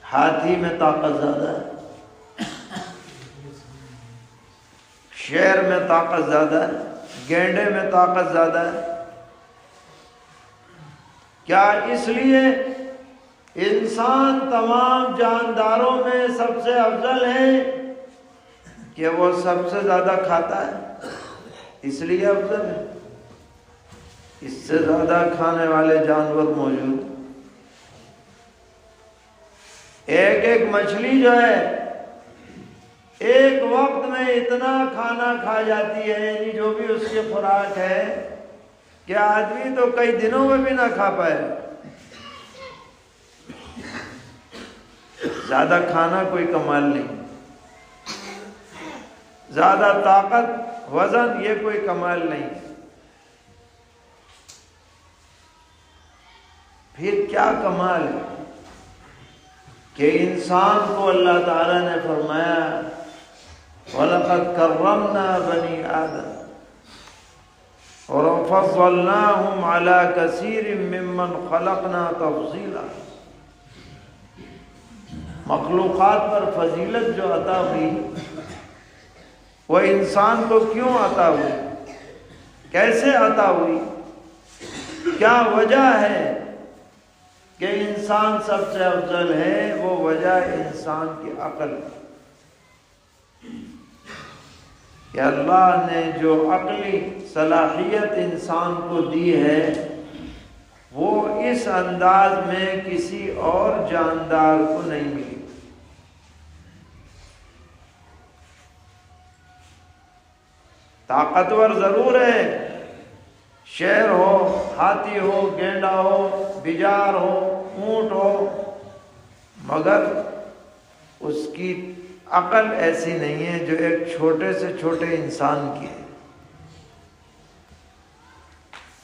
ہاتھی میں طاقت زیادہ ہے، شیر میں طاقت زیادہ ہے، گینڈے میں طاقت زیادہ ہے۔ کیا اس لیے انسان تمام جانداروں میں سب سے افضل ہے کہ وہ سب سے زیادہ کھاتا ہے، اس لیے افضل ہے؟ اس سے زیادہ کھانے والے جانور موجود۔ ایک ایک مچھلی جو ہے ایک وقت میں اتنا کھانا کھا جاتی ہے، یعنی جو بھی اس کی خوراک ہے، کہ آدمی تو کئی دنوں میں بھی نہ کھا پائے۔ زیادہ کھانا کوئی کمال نہیں، زیادہ طاقت وزن یہ کوئی کمال نہیں۔ پھر کیا کمال ہے کہ انسان کو اللہ تعالیٰ نے فرمایا وَلَقَدْ كَرَّمْنَا بَنِي آدَمَ وَفَضَّلْنَاهُمْ عَلَى كَثِيرٍ مِّمَّنْ خَلَقْنَا تَفْضِيلًا۔ مخلوقات پر فضیلت جو عطا ہوئی وہ انسان کو کیوں عطا ہوئی؟ کیسے عطا ہوئی؟ کیا وجہ ہے کہ انسان سب سے افضل ہے؟ وہ وجہ انسان کی عقل، کہ اللہ نے جو عقلی صلاحیت انسان کو دی ہے وہ اس انداز میں کسی اور جاندار کو نہیں ملی۔ طاقتور ضرور ہے، شیر ہو، ہاتھی ہو، گینڈا ہو، بجار ہو، اونٹ ہو، مگر اس کی عقل ایسی نہیں ہے جو ایک چھوٹے سے چھوٹے انسان کی ہے۔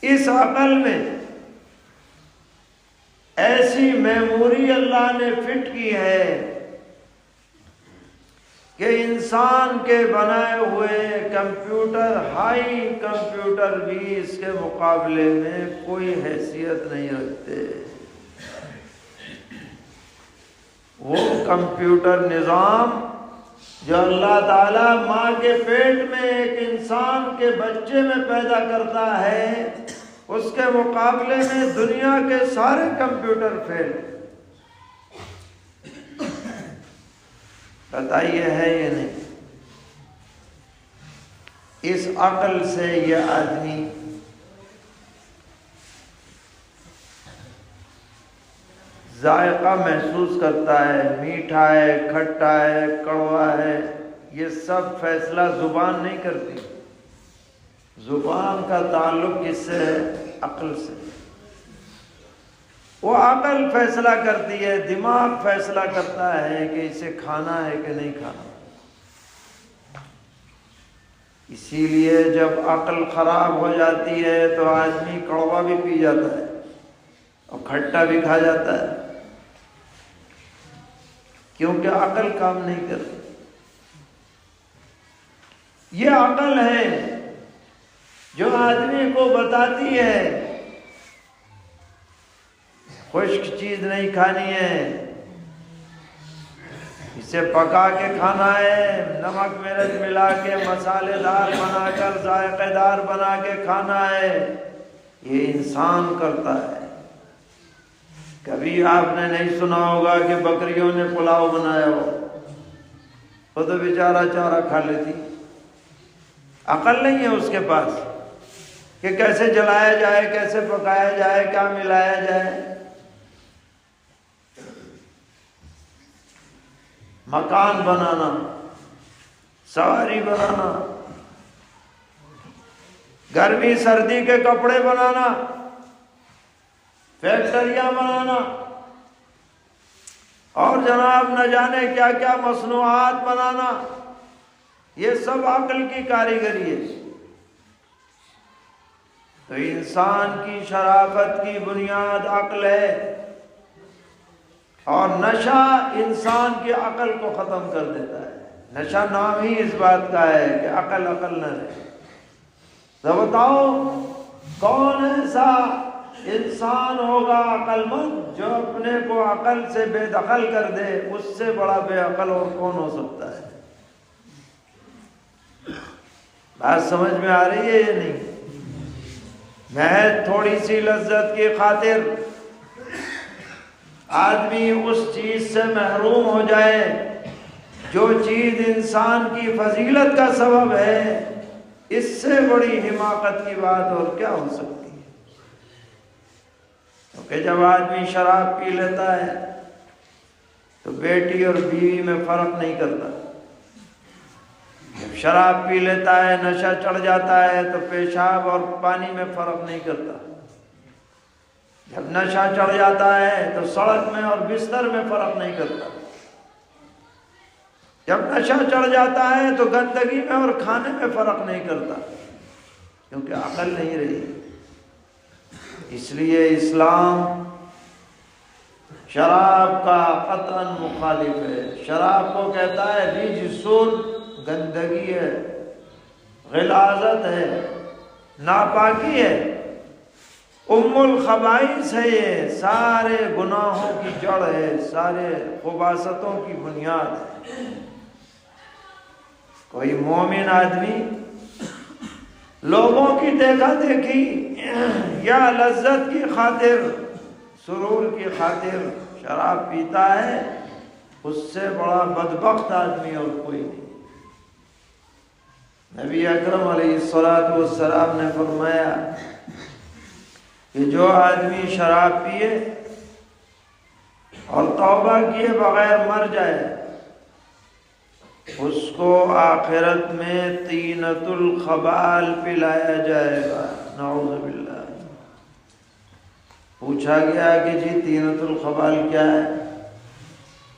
اس عقل میں ایسی میموری اللہ نے فٹ کی ہے کہ انسان کے بنائے ہوئے کمپیوٹر، ہائی کمپیوٹر بھی اس کے مقابلے میں کوئی حیثیت نہیں رکھتے۔ وہ کمپیوٹر نظام جو اللہ تعالیٰ ماں کے پیٹ میں ایک انسان کے بچے میں پیدا کرتا ہے، اس کے مقابلے میں دنیا کے سارے کمپیوٹر فیل۔ بتائیے ہے یہ نہیں؟ اس عقل سے یہ آدمی ذائقہ محسوس کرتا ہے، میٹھا ہے، کھٹا ہے، کڑوا ہے، یہ سب فیصلہ زبان نہیں کرتی۔ زبان کا تعلق کس سے ہے؟ عقل سے۔ وہ عقل فیصلہ کرتی ہے، دماغ فیصلہ کرتا ہے کہ اسے کھانا ہے کہ نہیں کھانا۔ اسی لیے جب عقل خراب ہو جاتی ہے تو آدمی کڑوا بھی پی جاتا ہے اور کھٹا بھی کھا جاتا ہے، کیونکہ عقل کام نہیں کرتی۔ یہ عقل ہے جو آدمی کو بتاتی ہے خشک چیز نہیں کھانی ہے، اسے پکا کے کھانا ہے، نمک مرچ ملا کے مسالے دار بنا کر ذائقے دار بنا کے کھانا ہے، یہ انسان کرتا ہے۔ کبھی آپ نے نہیں سنا ہوگا کہ بکریوں نے پلاؤ بنایا ہو، وہ تو بیچارہ چارہ کھا لیتی، عقل نہیں ہے اس کے پاس کہ کیسے جلایا جائے، کیسے پکایا جائے، کیا ملایا جائے۔ مکان بنانا، سواری بنانا، گرمی سردی کے کپڑے بنانا، فیکٹریاں بنانا، اور جناب نہ جانے کیا کیا مصنوعات بنانا، یہ سب عقل کی کاریگری ہے۔ تو انسان کی شرافت کی بنیاد عقل ہے، اور نشہ انسان کی عقل کو ختم کر دیتا ہے۔ نشہ نام ہی اس بات کا ہے کہ عقل نہ رہے۔ تو بتاؤ کون ایسا انسان ہوگا عقل مند جو اپنے کو عقل سے بے دخل کر دے؟ اس سے بڑا بے عقل اور کون ہو سکتا ہے؟ بات سمجھ میں آ رہی ہے یا نہیں؟ محض تھوڑی سی لذت کی خاطر آدمی اس چیز سے محروم ہو جائے جو چیز انسان کی فضیلت کا سبب ہے، اس سے بڑی حماقت کی بات اور کیا ہو سکتی ہے؟ کیونکہ جب آدمی شراب پی لیتا ہے تو بیٹی اور بیوی میں فرق نہیں کرتا۔ جب شراب پی لیتا ہے، نشہ چڑھ جاتا ہے تو پیشاب اور پانی میں فرق نہیں کرتا۔ جب نشہ چڑھ جاتا ہے تو سڑک میں اور بستر میں فرق نہیں کرتا۔ جب نشہ چڑھ جاتا ہے تو گندگی میں اور کھانے میں فرق نہیں کرتا، کیونکہ عقل نہیں رہی۔ اس لیے اسلام شراب کا قطعاً مخالف ہے۔ شراب کو کہتا ہے رجسون، گندگی ہے، غلاظت ہے، ناپاکی ہے، ام الخبائث ہے، یہ سارے گناہوں کی جڑ ہے، سارے خباثتوں کی بنیاد ہے۔ کوئی مومن آدمی لوگوں کی دیکھا دیکھی یا لذت کی خاطر، سرور کی خاطر شراب پیتا ہے، اس سے بڑا بدبخت آدمی اور کوئی نہیں۔ نبی اکرم علیہ الصلوۃ نے فرمایا کہ جو آدمی شراب پیے اور توبہ کیے بغیر مر جائے، اس کو آخرت میں طینۃ الخبال پلایا جائے گا۔ نعوذ باللہ۔ پوچھا گیا کہ جی طینۃ الخبال کیا ہے؟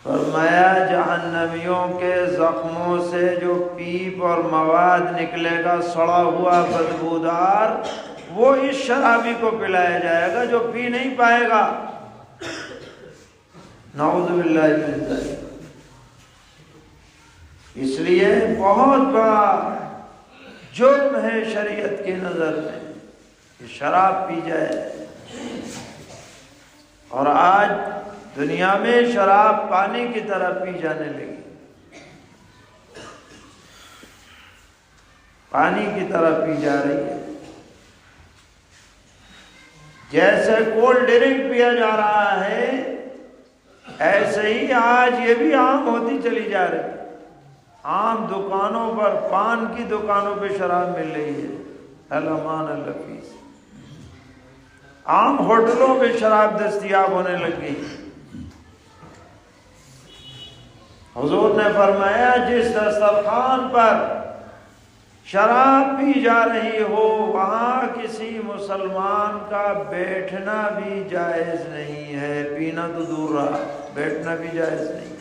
فرمایا جہنمیوں کے زخموں سے جو پیپ اور مواد نکلے گا سڑا ہوا بدبودار، وہ اس شرابی کو پلایا جائے گا جو پی نہیں پائے گا۔ نعوذ باللہ من ذلک۔ اس لیے بہت بڑا جرم ہے شریعت کی نظر میں کہ شراب پی جائے، اور آج دنیا میں شراب پانی کی طرح پی جانے لگی، پانی کی طرح پی جا رہی ہے۔ جیسے کولڈ ڈرنک پیا جا رہا ہے، ایسے ہی آج یہ بھی عام ہوتی چلی جا رہی ہے۔ عام دکانوں پر، پان کی دکانوں پہ شراب مل رہی ہے، الامان الحفیظ۔ عام ہوٹلوں پہ شراب دستیاب ہونے لگ گئی۔ حضور نے فرمایا جس دسترخوان پر شراب پی جا رہی ہو وہاں کسی مسلمان کا بیٹھنا بھی جائز نہیں ہے۔ پینا تو دور رہا، بیٹھنا بھی جائز نہیں۔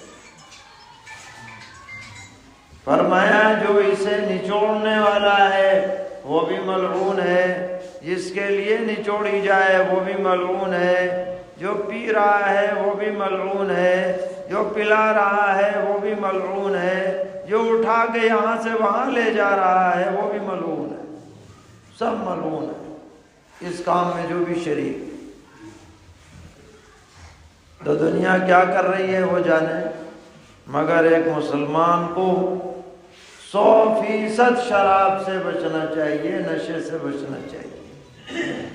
فرمایا جو اسے نچوڑنے والا ہے وہ بھی ملعون ہے، جس کے لیے نچوڑی جائے وہ بھی ملعون ہے، جو پی رہا ہے وہ بھی ملعون ہے، جو پلا رہا ہے وہ بھی ملعون ہے، جو اٹھا کے یہاں سے وہاں لے جا رہا ہے وہ بھی ملعون ہے، سب ملعون ہے اس کام میں جو بھی شریک۔ تو دنیا کیا کر رہی ہے وہ جانے۔ مگر ایک مسلمان کو 100% شراب سے بچنا چاہیے، نشے سے بچنا چاہیے۔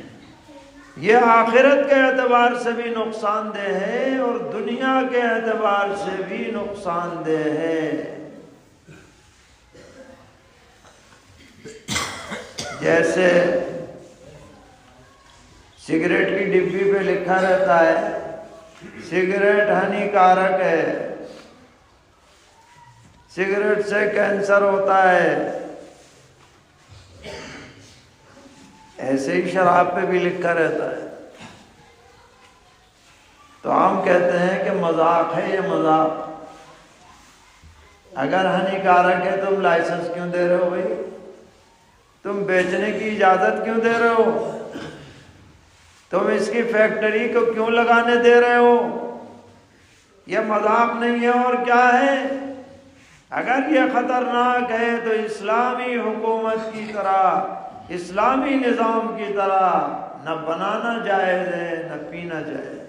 یہ آخرت کے اعتبار سے بھی نقصان دہ ہے اور دنیا کے اعتبار سے بھی نقصان دہ ہے۔ جیسے سگریٹ کی ڈبی پہ لکھا رہتا ہے سگریٹ ہانیکارک ہے، سگریٹ سے کینسر ہوتا ہے، ایسے ہی شراب پہ بھی لکھا رہتا ہے۔ تو ہم کہتے ہیں کہ مذاق ہے، یہ مذاق۔ اگر ہانیکارک ہے تم لائسنس کیوں دے رہے ہو بھائی؟ تم بیچنے کی اجازت کیوں دے رہے ہو؟ تم اس کی فیکٹری کو کیوں لگانے دے رہے ہو؟ یہ مذاق نہیں ہے اور کیا ہے؟ اگر یہ خطرناک ہے تو اسلامی حکومت کی طرح، اسلامی نظام کی طرح نہ بنانا جائز ہے نہ پینا جائز ہے۔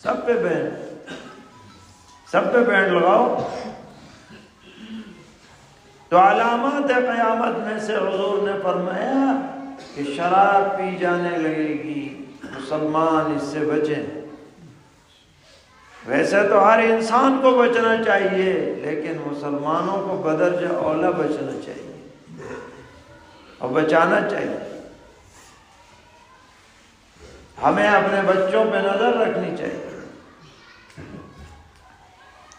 سب پہ بین، سب پہ بین لگاؤ۔ تو علامات قیامت میں سے حضور نے فرمایا کہ شراب پی جانے لگے گی، مسلمان اس سے بچیں۔ ویسے تو ہر انسان کو بچنا چاہیے، لیکن مسلمانوں کو بدرجہ اولا بچنا چاہیے اور بچانا چاہیے۔ ہمیں اپنے بچوں پہ نظر رکھنی چاہیے۔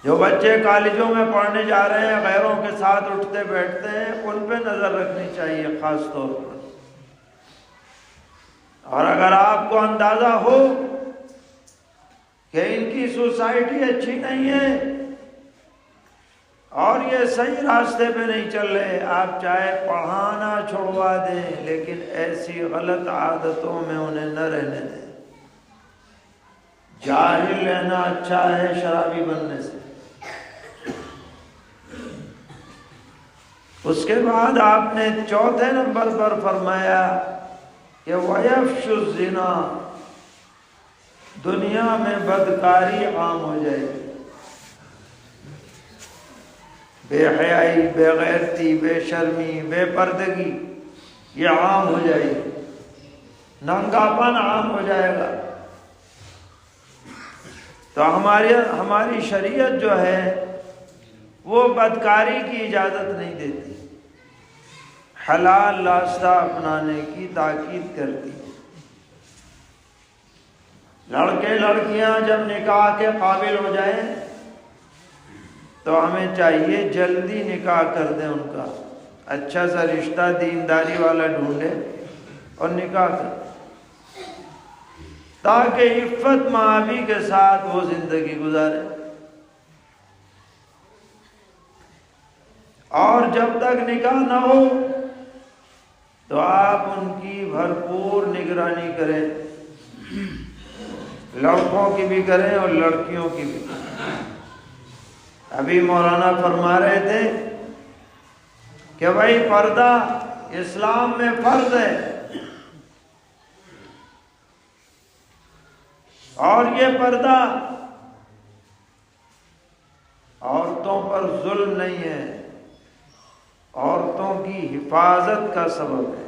جو بچے کالجوں میں پڑھنے جا رہے ہیں، غیروں کے ساتھ اٹھتے بیٹھتے ہیں، ان پہ نظر رکھنی چاہیے خاص طور پر۔ اور اگر آپ کو اندازہ ہو کہ ان کی سوسائٹی اچھی نہیں ہے اور یہ صحیح راستے پہ نہیں چل رہے، آپ چاہے پڑھانا چھوڑوا دیں، لیکن ایسی غلط عادتوں میں انہیں نہ رہنے دیں۔ جاہل رہنا اچھا ہے شرابی بننے سے۔ اس کے بعد آپ نے چوتھے نمبر پر فرمایا کہ وَيَفْشُ الزِّنَا، دنیا میں بدکاری عام ہو جائے گی، بے حیائی، بے غیرتی، بے شرمی، بے پردگی یہ عام ہو جائے گی، ننگاپن عام ہو جائے گا۔ تو ہماری شریعت جو ہے وہ بدکاری کی اجازت نہیں دیتی، حلال راستہ اپنانے کی تاکید کرتی ہے۔ لڑکے لڑکیاں جب نکاح کے قابل ہو جائیں تو ہمیں چاہیے جلدی نکاح کر دیں ان کا، اچھا سا رشتہ دینداری والا ڈھونڈے اور نکاح کر، تاکہ عفت معابی کے ساتھ وہ زندگی گزارے۔ اور جب تک نکاح نہ ہو تو آپ ان کی بھرپور نگرانی کریں، لڑکوں کی بھی کریں اور لڑکیوں کی بھی۔ ابھی مولانا فرما رہے تھے کہ بھائی پردہ اسلام میں فرض ہے، اور یہ پردہ عورتوں پر ظلم نہیں ہے، عورتوں کی حفاظت کا سبب ہے۔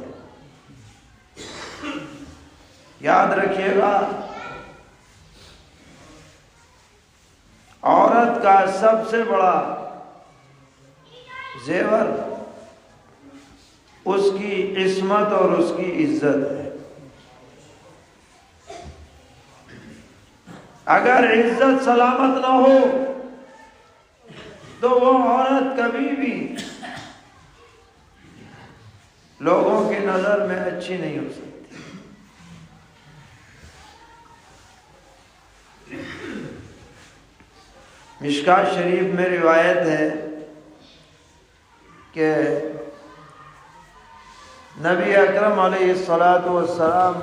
یاد رکھیے گا، عورت کا سب سے بڑا زیور اس کی عصمت اور اس کی عزت ہے۔ اگر عزت سلامت نہ ہو تو وہ عورت کبھی بھی لوگوں کی نظر میں اچھی نہیں ہو سکتی۔ مشکوٰۃ شریف میں روایت ہے کہ نبی اکرم علیہ السلام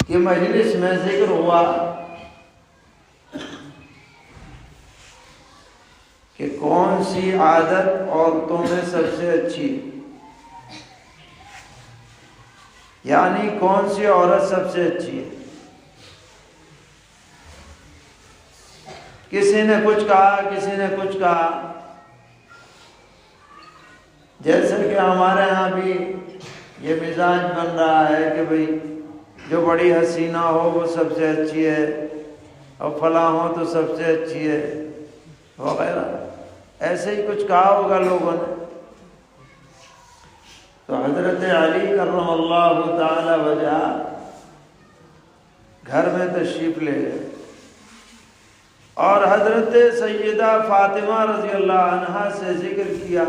کی مجلس میں ذکر ہوا کہ کون سی عادت عورتوں میں سب سے اچھی ہے، یعنی کون سی عورت سب سے اچھی ہے۔ کسی نے کچھ کہا، کسی نے کچھ کہا. جیسے کہ ہمارے ہاں بھی یہ مزاج بن رہا ہے کہ بھئی جو بڑی حسینہ ہو وہ سب سے اچھی ہے، اور فلاں ہو تو سب سے اچھی ہے وغیرہ. ایسے ہی کچھ کہا ہوگا لوگوں نے. تو حضرت علی کرم اللہ تعالی وجہ گھر میں تشریف لے گئے اور حضرت سیدہ فاطمہ رضی اللہ عنہا سے ذکر کیا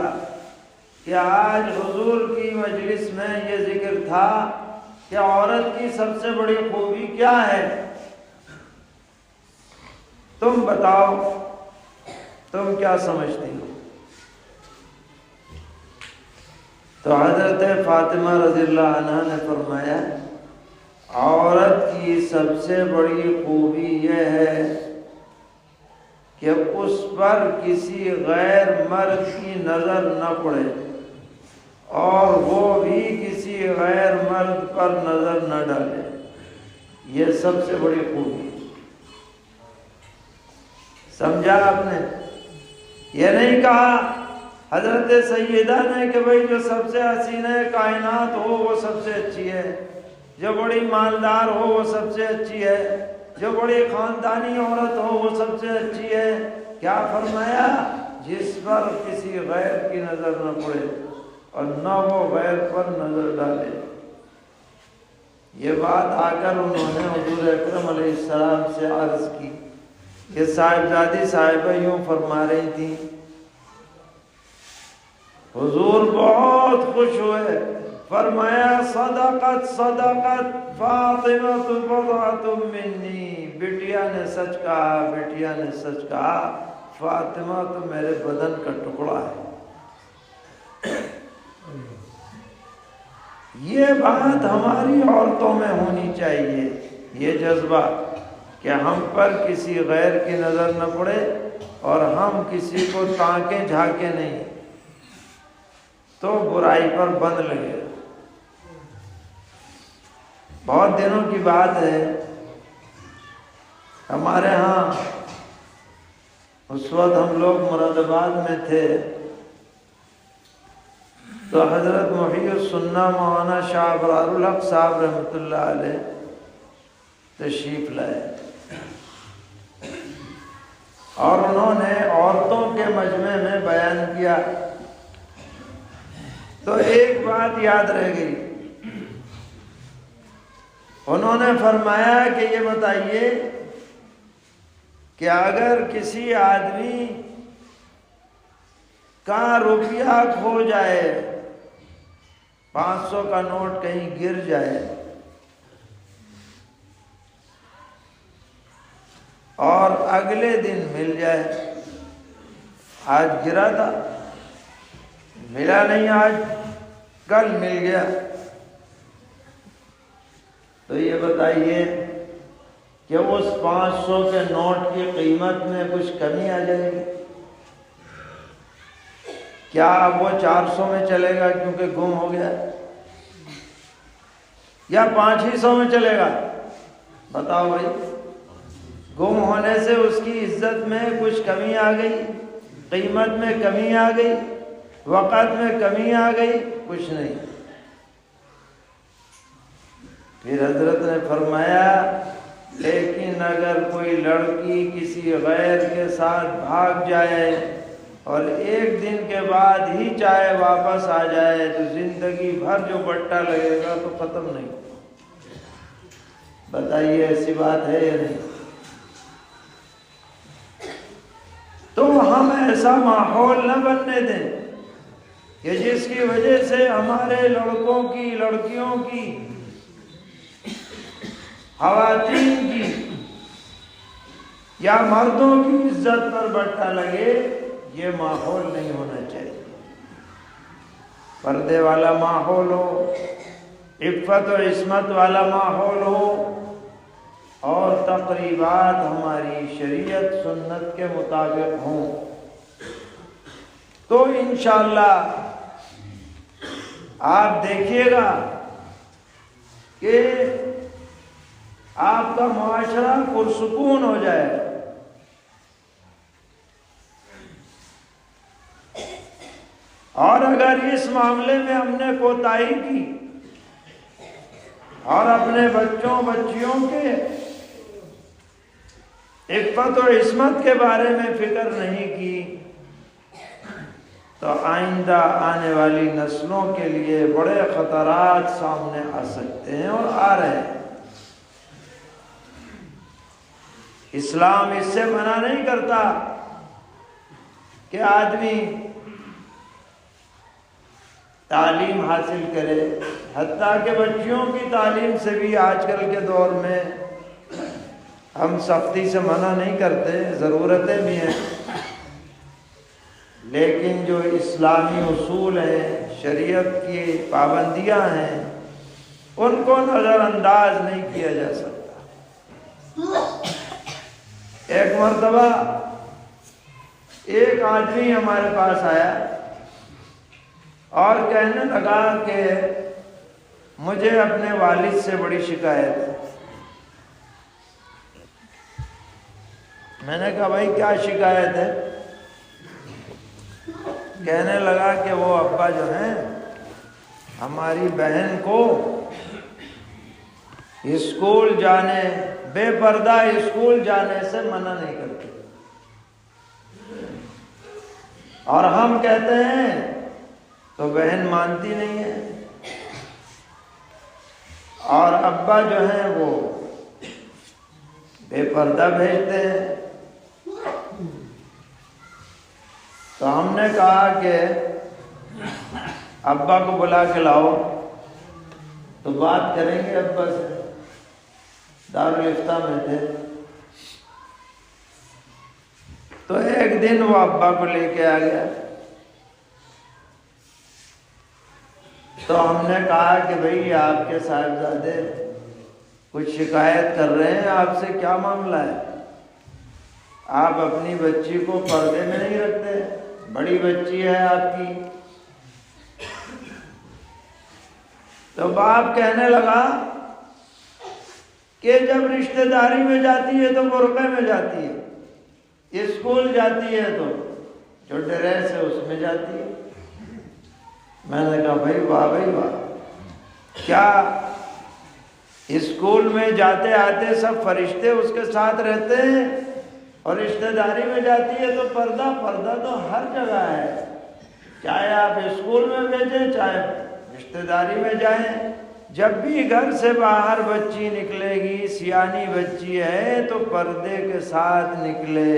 کہ آج حضور کی مجلس میں یہ ذکر تھا کہ عورت کی سب سے بڑی خوبی کیا ہے، تم بتاؤ، تم کیا سمجھتی ہو؟ تو حضرت فاطمہ رضی اللہ عنہ نے فرمایا عورت کی سب سے بڑی خوبی یہ ہے کہ اس پر کسی غیر مرد کی نظر نہ پڑے اور وہ بھی کسی غیر مرد پر نظر نہ ڈالے. یہ سب سے بڑی خوبی. سمجھا آپ نے؟ یہ نہیں کہا حضرت سیدہ نے کہ بھئی جو سب سے حسینہ کائنات ہو وہ سب سے اچھی ہے، جو بڑی مالدار ہو وہ سب سے اچھی ہے، جو بڑی خاندانی عورت ہو وہ سب سے اچھی ہے. کیا فرمایا؟ جس پر کسی غیر کی نظر نہ پڑے اور نہ وہ غیر پر نظر ڈالے. یہ بات آ کر انہوں نے حضور اکرم علیہ السلام سے عرض کی. یہ صاحبزادی صاحبہ یوں فرما رہی تھی، حضور بہت خوش ہوئے، فرمایا صدقت صدقت فاطمہ بضعۃ منی، بیٹیا نے سچ کہا، بیٹیا نے سچ کہا، فاطمہ تو میرے بدن کا ٹکڑا ہے. یہ بات ہماری عورتوں میں ہونی چاہیے، یہ جذبہ کہ ہم پر کسی غیر کی نظر نہ پڑے اور ہم کسی کو تانکیں جھانکیں نہیں تو برائی پر بند لگے. بہت دنوں کی بات ہے، ہمارے ہاں اس وقت ہم لوگ مراد آباد میں تھے تو حضرت محی السنہ مولانا شاہ ابرار الحق صاحب رحمۃ اللہ علیہ تشریف لائے اور انہوں نے عورتوں کے مجمع میں بیان کیا. تو ایک بات یاد رہ گئی. انہوں نے فرمایا کہ یہ بتائیے کہ اگر کسی آدمی کا روپیہ کھو جائے، 500 کا نوٹ کہیں گر جائے اور اگلے دن مل جائے، آج گرا تھا ملا نہیں، آج کل مل گیا، تو یہ بتائیے کہ اس 500 کے نوٹ کی قیمت میں کچھ کمی آ جائے گی؟ کیا اب وہ 400 میں چلے گا کیونکہ گم ہو گیا، یا 500 میں چلے گا؟ بتاؤ بھائی. گم ہونے سے اس کی عزت میں کچھ کمی آ گئی، قیمت میں کمی آ گئی، وقت میں کمی آ گئی؟ کچھ نہیں. پھر حضرت نے فرمایا لیکن اگر کوئی لڑکی کسی غیر کے ساتھ بھاگ جائے اور ایک دن کے بعد ہی چاہے واپس آ جائے تو زندگی بھر جو بٹا لگے گا تو ختم نہیں. بتائیے ایسی بات ہے یا نہیں؟ تو ہم ایسا ماحول نہ بننے دیں کہ جس کی وجہ سے ہمارے لڑکوں کی، لڑکیوں کی، خواتین کی یا مردوں کی عزت پر بٹا لگے. یہ ماحول نہیں ہونا چاہیے. پردے والا ماحول ہو، عفت و عصمت والا ماحول ہو اور تقریبات ہماری شریعت سنت کے مطابق ہوں تو انشاءاللہ آپ دیکھیے گا کہ آپ کا معاشرہ پرسکون ہو جائے. اور اگر اس معاملے میں ہم نے کوتاہی کی اور اپنے بچوں بچیوں کے عفت و عصمت کے بارے میں فکر نہیں کی تو آئندہ آنے والی نسلوں کے لیے بڑے خطرات سامنے آ سکتے ہیں اور آ رہے ہیں۔ اسلام اس سے منع نہیں کرتا کہ آدمی تعلیم حاصل کرے، حتیٰ کہ بچیوں کی تعلیم سے بھی آج کل کے دور میں ہم سختی سے منع نہیں کرتے، ضرورتیں بھی ہیں، لیکن جو اسلامی اصول ہیں، شریعت کی پابندیاں ہیں، ان کو نظر انداز نہیں کیا جا سکتا۔ ایک مرتبہ ایک آدمی ہمارے پاس آیا اور کہنے لگا کہ مجھے اپنے والد سے بڑی شکایت ہے۔ میں نے کہا بھائی کیا شکایت ہے؟ کہنے لگا کہ وہ ابا جو ہیں ہماری بہن کو اسکول جانے، بے پردہ اسکول جانے سے منع نہیں کرتے، اور ہم کہتے ہیں تو بہن مانتی نہیں ہے، اور ابا جو ہیں وہ بے پردہ بھیجتے ہیں۔ تو ہم نے کہا کہ ابا کو بلا کے لاؤ تو بات کریں گے ابا سے۔ دارالفتہ میں تھے تو ایک دن وہ ابا کو لے کے آ گیا، تو ہم نے کہا کہ بھئی آپ کے صاحبزادے کچھ شکایت کر رہے ہیں آپ سے، کیا معاملہ ہے؟ آپ اپنی بچی کو پردے میں نہیں رکھتے، بڑی بچی ہے آپ کی۔ تو باپ کہنے لگا کہ جب رشتہ داری میں جاتی ہے تو برقعے میں جاتی ہے، اسکول جاتی ہے تو جو ڈریس ہے اس میں جاتی ہے۔ میں نے کہا بھائی واہ بھائی واہ، کیا اسکول میں جاتے آتے سب فرشتے اس کے ساتھ رہتے ہیں، اور رشتہ داری میں جاتی ہے تو پردہ تو ہر جگہ ہے، چاہے آپ اسکول میں بھیجیں چاہے رشتہ داری میں جائیں، جب بھی گھر سے باہر بچی نکلے گی، سیانی بچی ہے تو پردے کے ساتھ نکلے،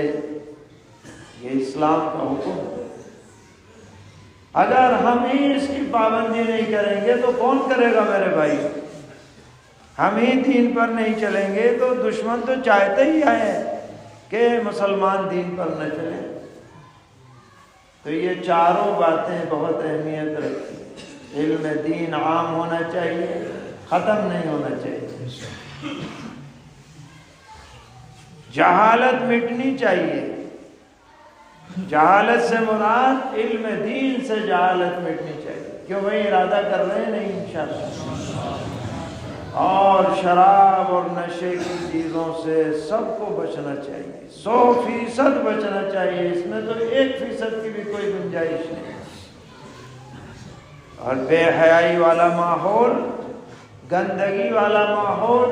یہ اسلام کا حکم ہے۔ اگر ہم ہی اس کی پابندی نہیں کریں گے تو کون کرے گا میرے بھائی؟ ہم ہی دین پر نہیں چلیں گے تو دشمن تو چاہتے ہی آئے کہ مسلمان دین پر نہ چلیں۔ تو یہ چاروں باتیں بہت اہمیت رکھتی ہیں۔ علم دین عام ہونا چاہیے، ختم نہیں ہونا چاہیے۔ جہالت مٹنی چاہیے، جہالت سے مراد علم دین سے جہالت مٹنی چاہیے، کیوں بھائی ارادہ کر رہے ہیں نہیں انشاءاللہ۔ اور شراب اور نشے کی چیزوں سے سب کو بچنا چاہیے، 100% بچنا چاہیے، اس میں تو 1% کی بھی کوئی گنجائش نہیں۔ اور بے حیائی والا ماحول، گندگی والا ماحول،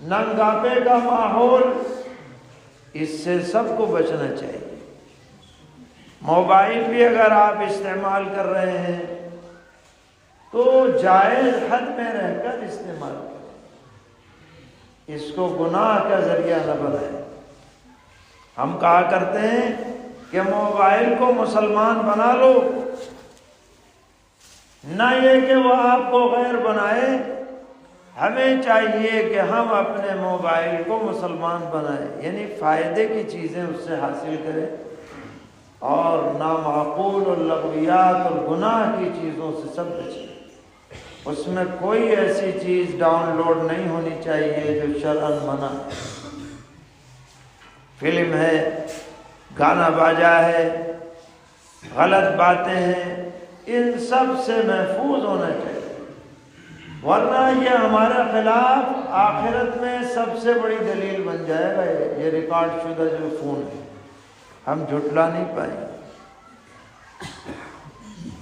ننگاپے کا ماحول، اس سے سب کو بچنا چاہیے۔ موبائل بھی اگر آپ استعمال کر رہے ہیں تو جائز حد میں رہ کر استعمال کریں، اس کو گناہ کا ذریعہ نہ بنائیں۔ ہم کہا کرتے ہیں کہ موبائل کو مسلمان بنا لو، نہ یہ کہ وہ آپ کو غیر بنائے۔ ہمیں چاہیے کہ ہم اپنے موبائل کو مسلمان بنائیں، یعنی فائدے کی چیزیں اس سے حاصل کریں، اور نامعقول اور لغویات اور گناہ کی چیزوں سے سب بچیں۔ اس میں کوئی ایسی چیز ڈاؤن لوڈ نہیں ہونی چاہیے جو شرعاً منع ہے۔ فلم ہے، گانا باجا ہے، غلط باتیں ہیں، ان سب سے محفوظ ہونا چاہیے، ورنہ یہ ہمارے خلاف آخرت میں سب سے بڑی دلیل بن جائے گا۔ یہ ریکارڈ شدہ جو فون ہے ہم جھٹلا نہیں پائیں گے۔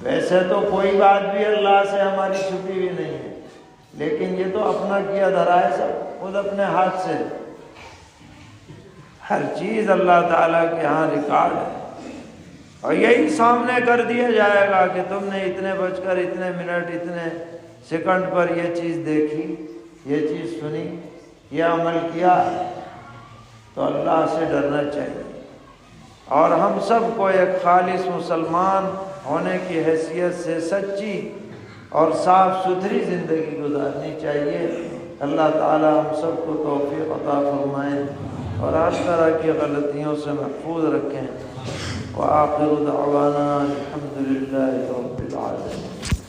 ویسے تو کوئی بات بھی اللہ سے ہماری چھپی ہوئی نہیں ہے، لیکن یہ تو اپنا کیا دھرا ہے، سب خود اپنے ہاتھ سے، ہر چیز اللہ تعالیٰ کے ہاں ریکارڈ ہے، اور یہی سامنے کر دیا جائے گا کہ تم نے اتنے بج کر اتنے منٹ اتنے سیکنڈ پر یہ چیز دیکھی، یہ چیز سنی، یہ عمل کیا۔ تو اللہ سے ڈرنا چاہیے، اور ہم سب کو ایک خالص مسلمان ہونے کی حیثیت سے سچی اور صاف ستھری زندگی گزارنی چاہیے۔ اللہ تعالی ہم سب کو توفیق عطا فرمائے اور ہر طرح کی غلطیوں سے محفوظ رکھیں۔ وآخر دعوانا الحمد للہ رب العالمین۔